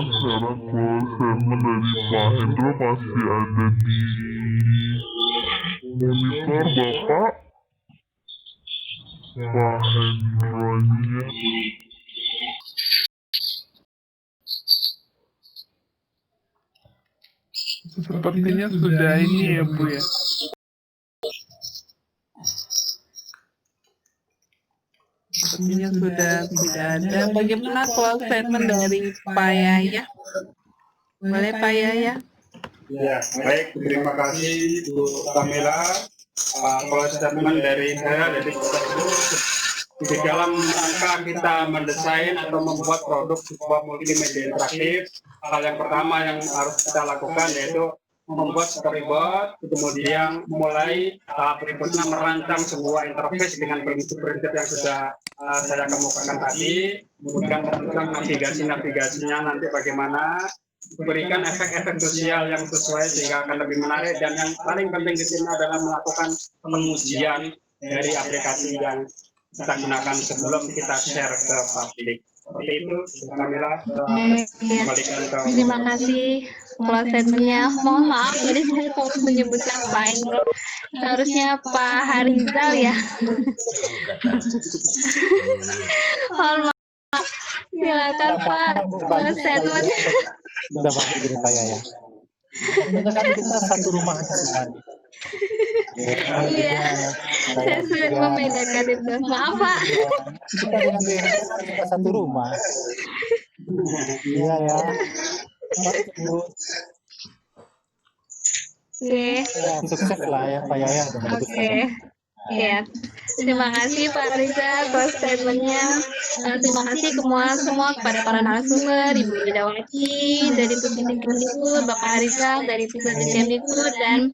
Sekarang kalau statement dari Pak Hendro masih ada di monitor Bapak. Pak Hendro-nya. Sepertinya sudah ini ya Bu ya. Sepertinya sudah tidak ada. Bagaimana close statement dari Pak Yahya? Boleh Pak Yahya? Ya, baik. Terima kasih Bu Kamila. Close statement dari saya, dari Bapak Ibu. di dalam rangka kita mendesain atau membuat produk sebuah multimedia interaktif, hal yang pertama yang harus kita lakukan yaitu membuat storyboard, kemudian mulai tahap berikutnya merancang sebuah interface dengan prinsip-prinsip yang sudah saya kemukakan tadi, kemudian menentukan navigasinya nanti bagaimana, berikan efek-efek sosial yang sesuai sehingga akan lebih menarik, dan yang paling penting di sini adalah melakukan pengujian dari aplikasi yang kita gunakan sebelum kita share ke publik. Seperti itu, Kamila. Kembalikan ke Terima kasih statementnya. Mohon maaf, tadi saya harus menyebutkan Pak Endro. Seharusnya Pak Harizal ya. Mohon maaf. Silakan Pak, statement. Udah banyak gini Pak ya. Sebenarnya kan kita satu rumah kan. Iya, saya sulit membedakan itu. Maaf Pak. Kita dengan kita satu rumah. Iya ya. Oke. Ya, sukses lah ya Pak Yaya. Oke. Ya, terima kasih Pak Rizal atas statementnya. Terima kasih semua kepada para narasumber, Ibu Widawati dari Pusat Kemdikbud, Bapak Harizal dari Pusat Kemdikbud, dan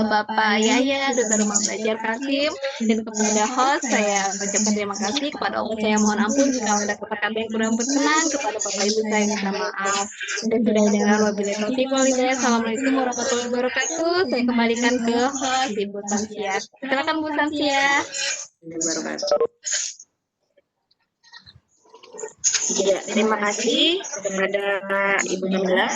Bapak Yaya dari Rumah Belajar Kasim. Dan kepada host, saya ucapkan terima kasih. Kepada Allah saya mohon ampun jika ada kata-kata yang kurang berkenan. Kepada Bapak Ibu saya minta maaf. Dan sudah dengar wabillahi taufiq wal hidayah. Assalamualaikum warahmatullahi wabarakatuh. Saya kembalikan ke host Ibu Sansia. Silakan Bu Sansia. Ya, terima kasih kepada Ibu Kamila.